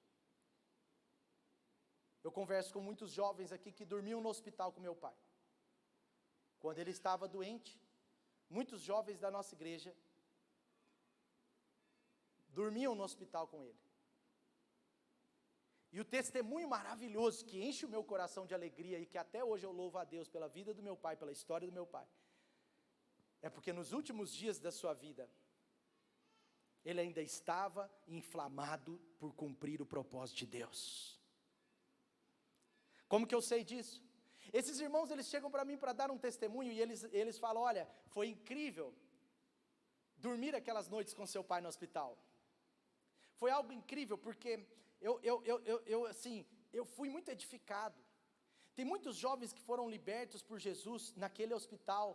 Eu converso com muitos jovens aqui que dormiam no hospital com meu pai. quando ele estava doente, muitos jovens da nossa igreja dormiam no hospital com ele. E o testemunho maravilhoso que enche o meu coração de alegria e que até hoje eu louvo a Deus pela vida do meu pai, pela história do meu pai, é porque nos últimos dias da sua vida, ele ainda estava inflamado por cumprir o propósito de Deus. Como que eu sei disso? Esses irmãos, eles chegam para mim para dar um testemunho e eles falam, olha, foi incrível dormir aquelas noites com seu pai no hospital. Foi algo incrível porque eu fui muito edificado. Tem muitos jovens que foram libertos por Jesus naquele hospital.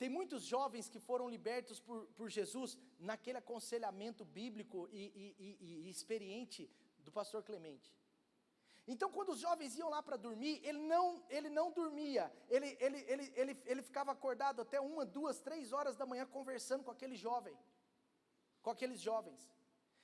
Tem muitos jovens que foram libertos por Jesus naquele aconselhamento bíblico e experiente do pastor Clemente. Então, quando os jovens iam lá para dormir, ele não dormia, ele ficava acordado até 1, 2, 3 horas da manhã conversando com aqueles jovens.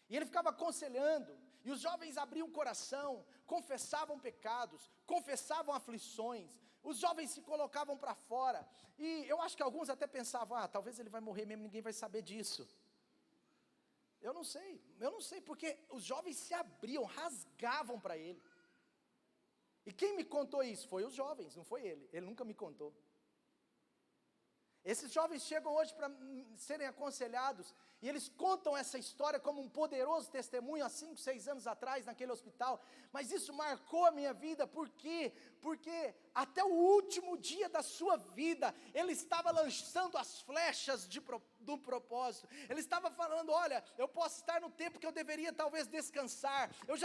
E ele ficava aconselhando, e os jovens abriam o coração, confessavam pecados, confessavam aflições, os jovens se colocavam para fora, e eu acho que alguns até pensavam, talvez ele vai morrer mesmo, ninguém vai saber disso. Eu não sei, porque os jovens se abriam, rasgavam para ele. E quem me contou isso? Foi os jovens, não foi ele nunca me contou. Esses jovens chegam hoje para serem aconselhados, e eles contam essa história como um poderoso testemunho há 5, 6 anos atrás, naquele hospital, mas isso marcou a minha vida, por quê? Porque até o último dia da sua vida, ele estava lançando as flechas do propósito, ele estava falando, olha, eu posso estar no tempo que eu deveria talvez descansar, eu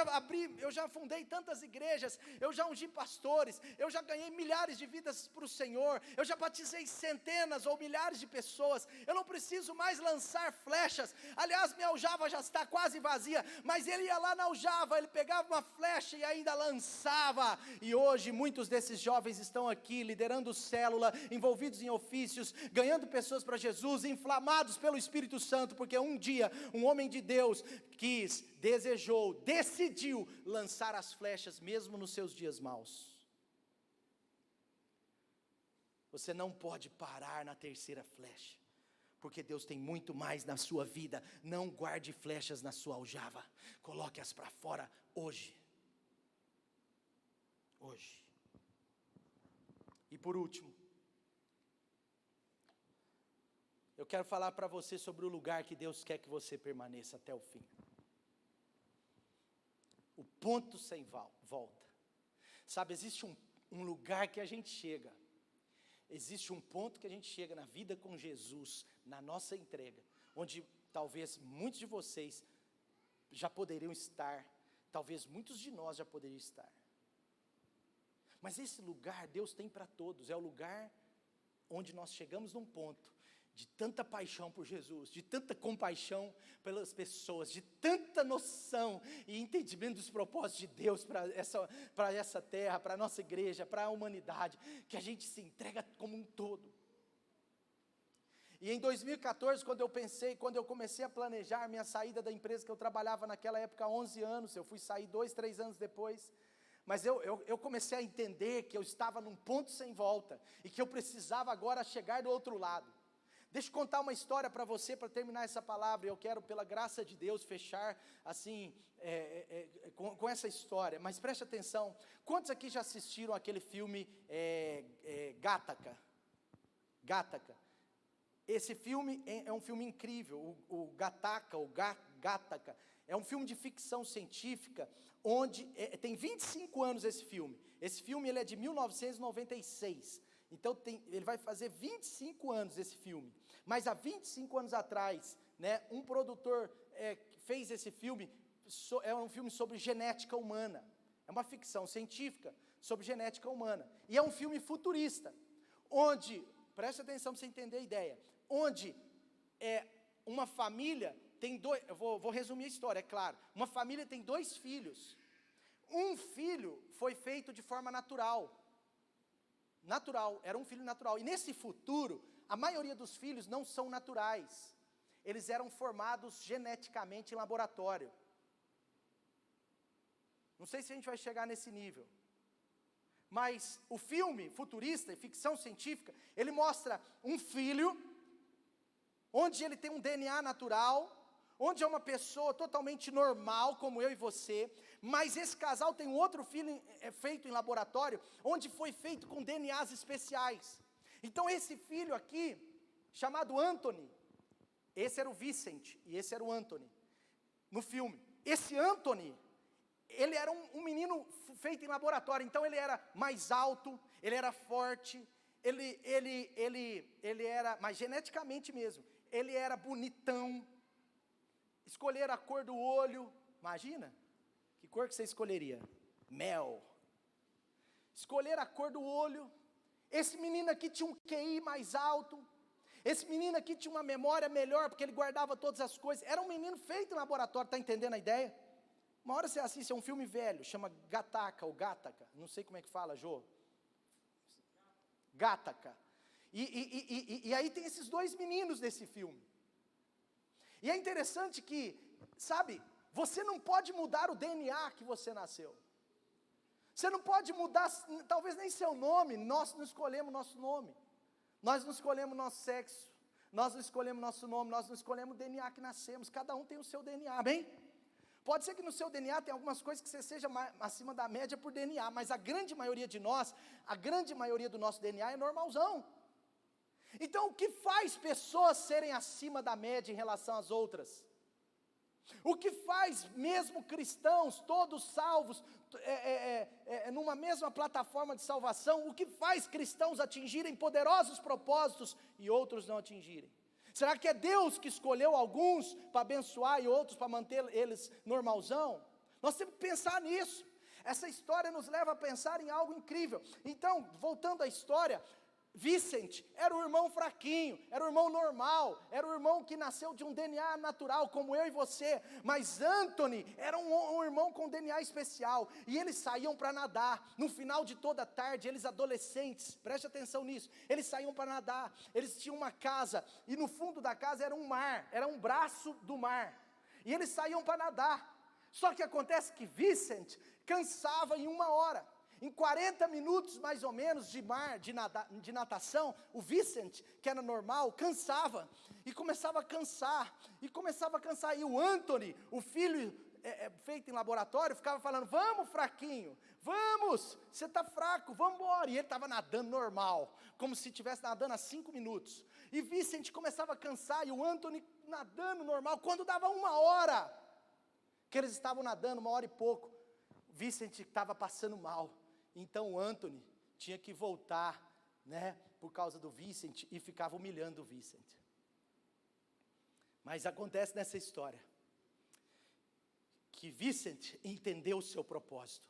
já fundei tantas igrejas, eu já ungi pastores, eu já ganhei milhares de vidas para o Senhor, eu já batizei centenas ou milhares de pessoas, eu não preciso mais lançar flechas, aliás, minha aljava já está quase vazia, mas ele ia lá na aljava, ele pegava uma flecha e ainda lançava, e hoje muitos desses jovens estão aqui, liderando célula, envolvidos em ofícios, ganhando pessoas para Jesus, inflamados pelo Espírito Santo, porque um dia, um homem de Deus, desejou, decidiu lançar as flechas, mesmo nos seus dias maus. Você não pode parar na terceira flecha, porque Deus tem muito mais na sua vida. Não guarde flechas na sua aljava, coloque-as para fora hoje. E por último, eu quero falar para você sobre o lugar que Deus quer que você permaneça até o fim. O ponto sem volta. Sabe, existe um lugar que a gente chega, existe um ponto que a gente chega na vida com Jesus, na nossa entrega, onde talvez muitos de vocês já poderiam estar, talvez muitos de nós já poderiam estar. Mas esse lugar Deus tem para todos, é o lugar onde nós chegamos num ponto de tanta paixão por Jesus, de tanta compaixão pelas pessoas, de tanta noção e entendimento dos propósitos de Deus para essa terra, para a nossa igreja, para a humanidade, que a gente se entrega como um todo. E em 2014, quando eu comecei a planejar minha saída da empresa que eu trabalhava naquela época há 11 anos, eu fui sair 2, 3 anos depois, mas eu comecei a entender que eu estava num ponto sem volta, e que eu precisava agora chegar do outro lado. Deixa eu contar uma história para você, para terminar essa palavra, e eu quero, pela graça de Deus, fechar assim, com essa história, mas preste atenção, quantos aqui já assistiram aquele filme Gattaca? Esse filme é um filme incrível, o Gattaca, é um filme de ficção científica, onde tem 25 anos esse filme ele é de 1996, então ele vai fazer 25 anos esse filme, mas há 25 anos atrás, né, um produtor fez esse filme, é um filme sobre genética humana, é uma ficção científica sobre genética humana, e é um filme futurista, onde, preste atenção para você entender a ideia, onde uma família tem dois, eu vou resumir a história, é claro, uma família tem 2 filhos, um filho foi feito de forma natural, era um filho natural, e nesse futuro, a maioria dos filhos não são naturais, eles eram formados geneticamente em laboratório. Não sei se a gente vai chegar nesse nível, Mas o filme futurista e ficção científica, ele mostra um filho, onde ele tem um DNA natural, onde é uma pessoa totalmente normal, como eu e você, mas esse casal tem um outro filho feito em laboratório, onde foi feito com DNAs especiais. Então esse filho aqui, chamado Anthony, esse era o Vincent, e esse era o Anthony, no filme. Esse Anthony, ele era um menino feito em laboratório, então ele era mais alto, ele era forte, ele era, mas geneticamente mesmo, ele era bonitão. Escolher a cor do olho, imagina, que cor que você escolheria? Mel. Escolher a cor do olho. Esse menino aqui tinha um QI mais alto, esse menino aqui tinha uma memória melhor, porque ele guardava todas as coisas, era um menino feito em laboratório, está entendendo a ideia? Uma hora você assiste, é um filme velho, chama Gattaca, ou Gattaca, não sei como é que fala, Jô. Gattaca. E aí tem esses dois meninos nesse filme. E é interessante que, sabe, você não pode mudar o DNA que você nasceu. Você não pode mudar, talvez nem seu nome, nós não escolhemos nosso nome. Nós não escolhemos nosso sexo, nós não escolhemos nosso nome, nós não escolhemos o DNA que nascemos, cada um tem o seu DNA, amém? Pode ser que no seu DNA tenha algumas coisas que você seja acima da média por DNA, mas a grande maioria de nós, a grande maioria do nosso DNA é normalzão. Então o que faz pessoas serem acima da média em relação às outras? O que faz mesmo cristãos, todos salvos, numa mesma plataforma de salvação, o que faz cristãos atingirem poderosos propósitos e outros não atingirem? Será que é Deus que escolheu alguns para abençoar e outros para manter eles normalzão? Nós temos que pensar nisso. Essa história nos leva a pensar em algo incrível. Então, voltando à história, Vincent era o irmão fraquinho, era o irmão normal, era o irmão que nasceu de um DNA natural, como eu e você, mas Anthony era um irmão com DNA especial, e eles saíam para nadar, no final de toda a tarde, eles adolescentes, preste atenção nisso, eles saíam para nadar, eles tinham uma casa, e no fundo da casa era um mar, era um braço do mar, e eles saíam para nadar, só que acontece que Vincent cansava em 1 hora, em 40 minutos mais ou menos de natação, o Vincent, que era normal, cansava, e começava a cansar, e o Anthony, o filho feito em laboratório, ficava falando, vamos fraquinho, vamos, você está fraco, vamos embora, e ele estava nadando normal, como se estivesse nadando há 5 minutos, e Vincent começava a cansar, e o Anthony nadando normal, quando dava 1 hora, que eles estavam nadando 1 hora e pouco, Vincent estava passando mal, então o Anthony tinha que voltar, né, por causa do Vincent, e ficava humilhando o Vincent. Mas acontece nessa história, que Vincent entendeu o seu propósito.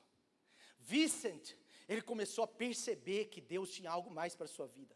Vincent, ele começou a perceber que Deus tinha algo mais para a sua vida.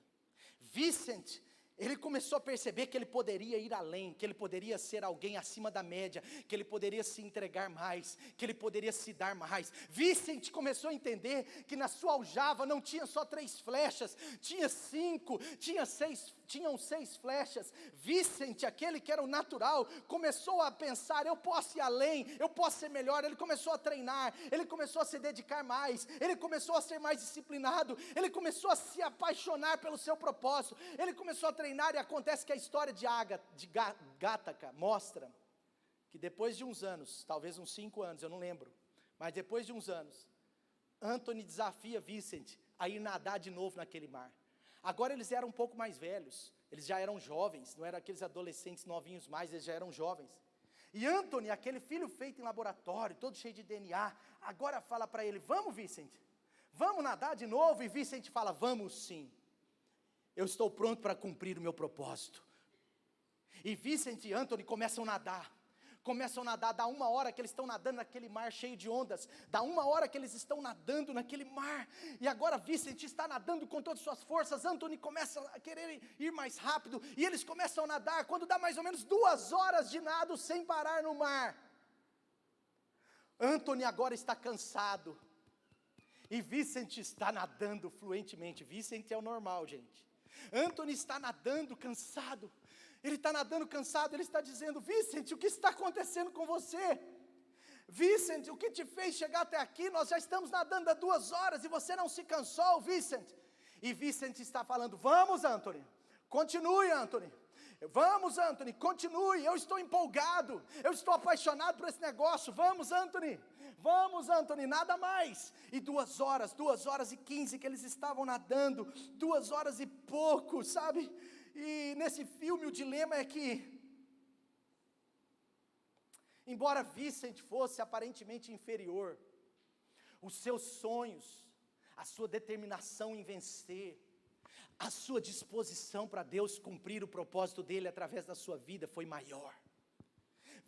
Vincent, ele começou a perceber que ele poderia ir além, que ele poderia ser alguém acima da média, que ele poderia se entregar mais, que ele poderia se dar mais. Vincent começou a entender que na sua aljava não tinha só 3 flechas, tinha 5, tinham 6 flechas. Vincent, aquele que era o natural, começou a pensar, eu posso ir além, eu posso ser melhor. Ele começou a treinar, ele começou a se dedicar mais, ele começou a ser mais disciplinado, ele começou a se apaixonar pelo seu propósito, ele começou a treinar, e acontece que a história de Gattaca mostra que depois de uns anos, talvez uns 5 anos, eu não lembro, mas depois de uns anos, Anthony desafia Vincent a ir nadar de novo naquele mar. Agora eles eram um pouco mais velhos, eles já eram jovens, não eram aqueles adolescentes novinhos mais, eles já eram jovens. E Anthony, aquele filho feito em laboratório, todo cheio de DNA, agora fala para ele, vamos Vincent, vamos nadar de novo? E Vincent fala, vamos sim. Eu estou pronto para cumprir o meu propósito. E Vincent e Anthony começam a nadar, dá 1 hora que eles estão nadando naquele mar cheio de ondas, dá 1 hora que eles estão nadando naquele mar, e agora Vincent está nadando com todas as suas forças, Anthony começa a querer ir mais rápido, e eles começam a nadar, quando dá mais ou menos 2 horas de nado sem parar no mar, Anthony agora está cansado, e Vincent está nadando fluentemente. Vincent é o normal, gente. Anthony está nadando cansado, ele está nadando cansado, ele está dizendo, Vincent, o que está acontecendo com você? Vicente, o que te fez chegar até aqui? Nós já estamos nadando há 2 horas e você não se cansou, Vicente. E Vicente está falando, vamos, Anthony, continue, Anthony. Vamos, Anthony, continue, eu estou empolgado, eu estou apaixonado por esse negócio, vamos, Anthony, nada mais. E 2 horas e 15 que eles estavam nadando, 2 horas e pouco, sabe? E nesse filme o dilema é que, embora Vicente fosse aparentemente inferior, os seus sonhos, a sua determinação em vencer, a sua disposição para Deus cumprir o propósito dele através da sua vida foi maior.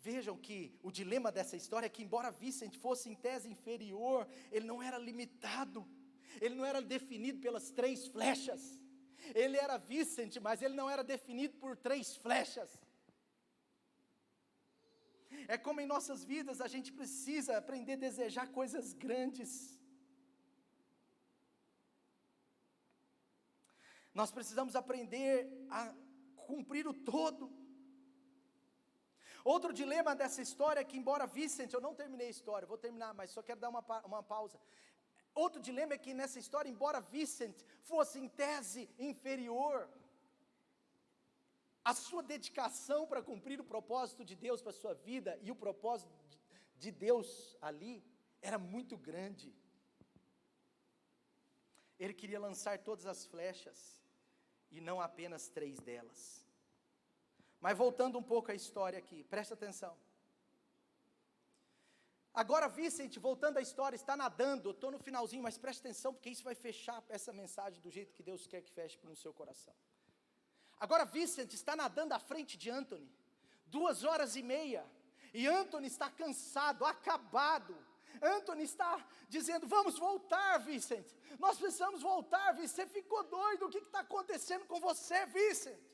Vejam que o dilema dessa história é que, embora Vicente fosse em tese inferior, ele não era limitado, ele não era definido pelas 3 flechas, ele era Vicente, mas ele não era definido por 3 flechas. É como em nossas vidas a gente precisa aprender a desejar coisas grandes. Nós precisamos aprender a cumprir o todo. Outro dilema dessa história é que, embora Vicente, eu não terminei a história, vou terminar, mas só quero dar uma pausa. Outro dilema é que nessa história, embora Vicente fosse em tese inferior, a sua dedicação para cumprir o propósito de Deus para a sua vida, e o propósito de Deus ali, era muito grande. Ele queria lançar todas as flechas, e não apenas 3 delas. Mas voltando um pouco à história aqui, presta atenção. Agora Vicente, voltando à história, está nadando, eu estou no finalzinho, mas presta atenção, porque isso vai fechar essa mensagem do jeito que Deus quer que feche no seu coração. Agora Vicente está nadando à frente de Anthony, 2 horas e meia, e Anthony está cansado, acabado. Anthony está dizendo, vamos voltar, Vicente, nós precisamos voltar, Vicente, você ficou doido, o que está acontecendo com você, Vicente?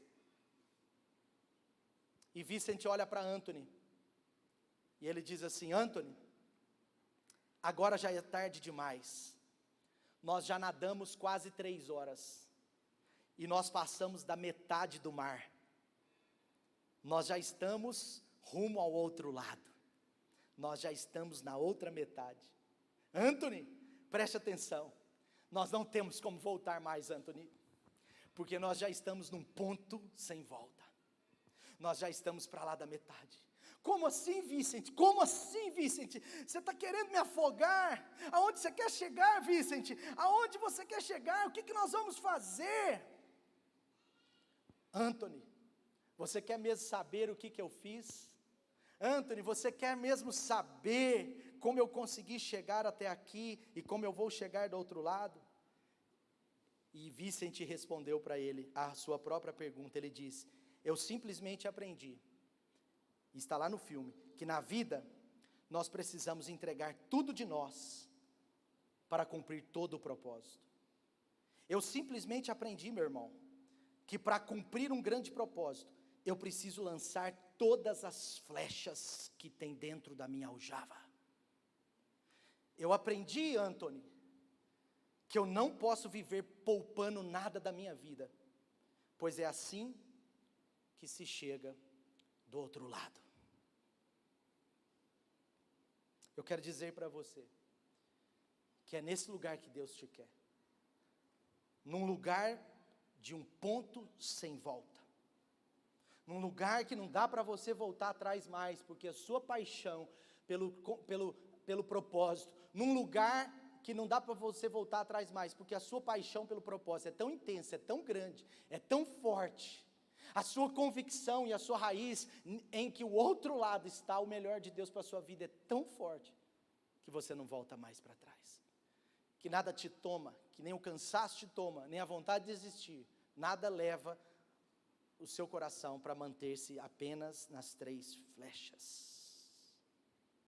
E Vicente olha para Anthony, e ele diz assim, Anthony, agora já é tarde demais, nós já nadamos quase 3 horas, e nós passamos da metade do mar, nós já estamos rumo ao outro lado, nós já estamos na outra metade. Anthony, preste atenção, nós não temos como voltar mais, Anthony, porque nós já estamos num ponto sem volta, nós já estamos para lá da metade. Como assim, Vicente? Como assim, Vicente? Você está querendo me afogar? Aonde você quer chegar, Vicente? Aonde você quer chegar? O que nós vamos fazer? Anthony, você quer mesmo saber o que eu fiz? Anthony, você quer mesmo saber como eu consegui chegar até aqui e como eu vou chegar do outro lado? E Vicente respondeu para ele a sua própria pergunta. Ele disse, eu simplesmente aprendi, está lá no filme, que na vida nós precisamos entregar tudo de nós para cumprir todo o propósito. Eu simplesmente aprendi, meu irmão, que para cumprir um grande propósito, eu preciso lançar todas as flechas que tem dentro da minha aljava. Eu aprendi, Anthony, que eu não posso viver poupando nada da minha vida, pois é assim que se chega do outro lado. Eu quero dizer para você, que é nesse lugar que Deus te quer, num lugar de um ponto sem volta, num lugar que não dá para você voltar atrás mais, porque a sua paixão pelo propósito, num lugar que não dá para você voltar atrás mais, porque a sua paixão pelo propósito é tão intensa, é tão grande, é tão forte, a sua convicção e a sua raiz em que o outro lado está o melhor de Deus para a sua vida é tão forte, que você não volta mais para trás, que nada te toma, que nem o cansaço te toma, nem a vontade de desistir, nada leva o seu coração para manter-se apenas nas 3 flechas.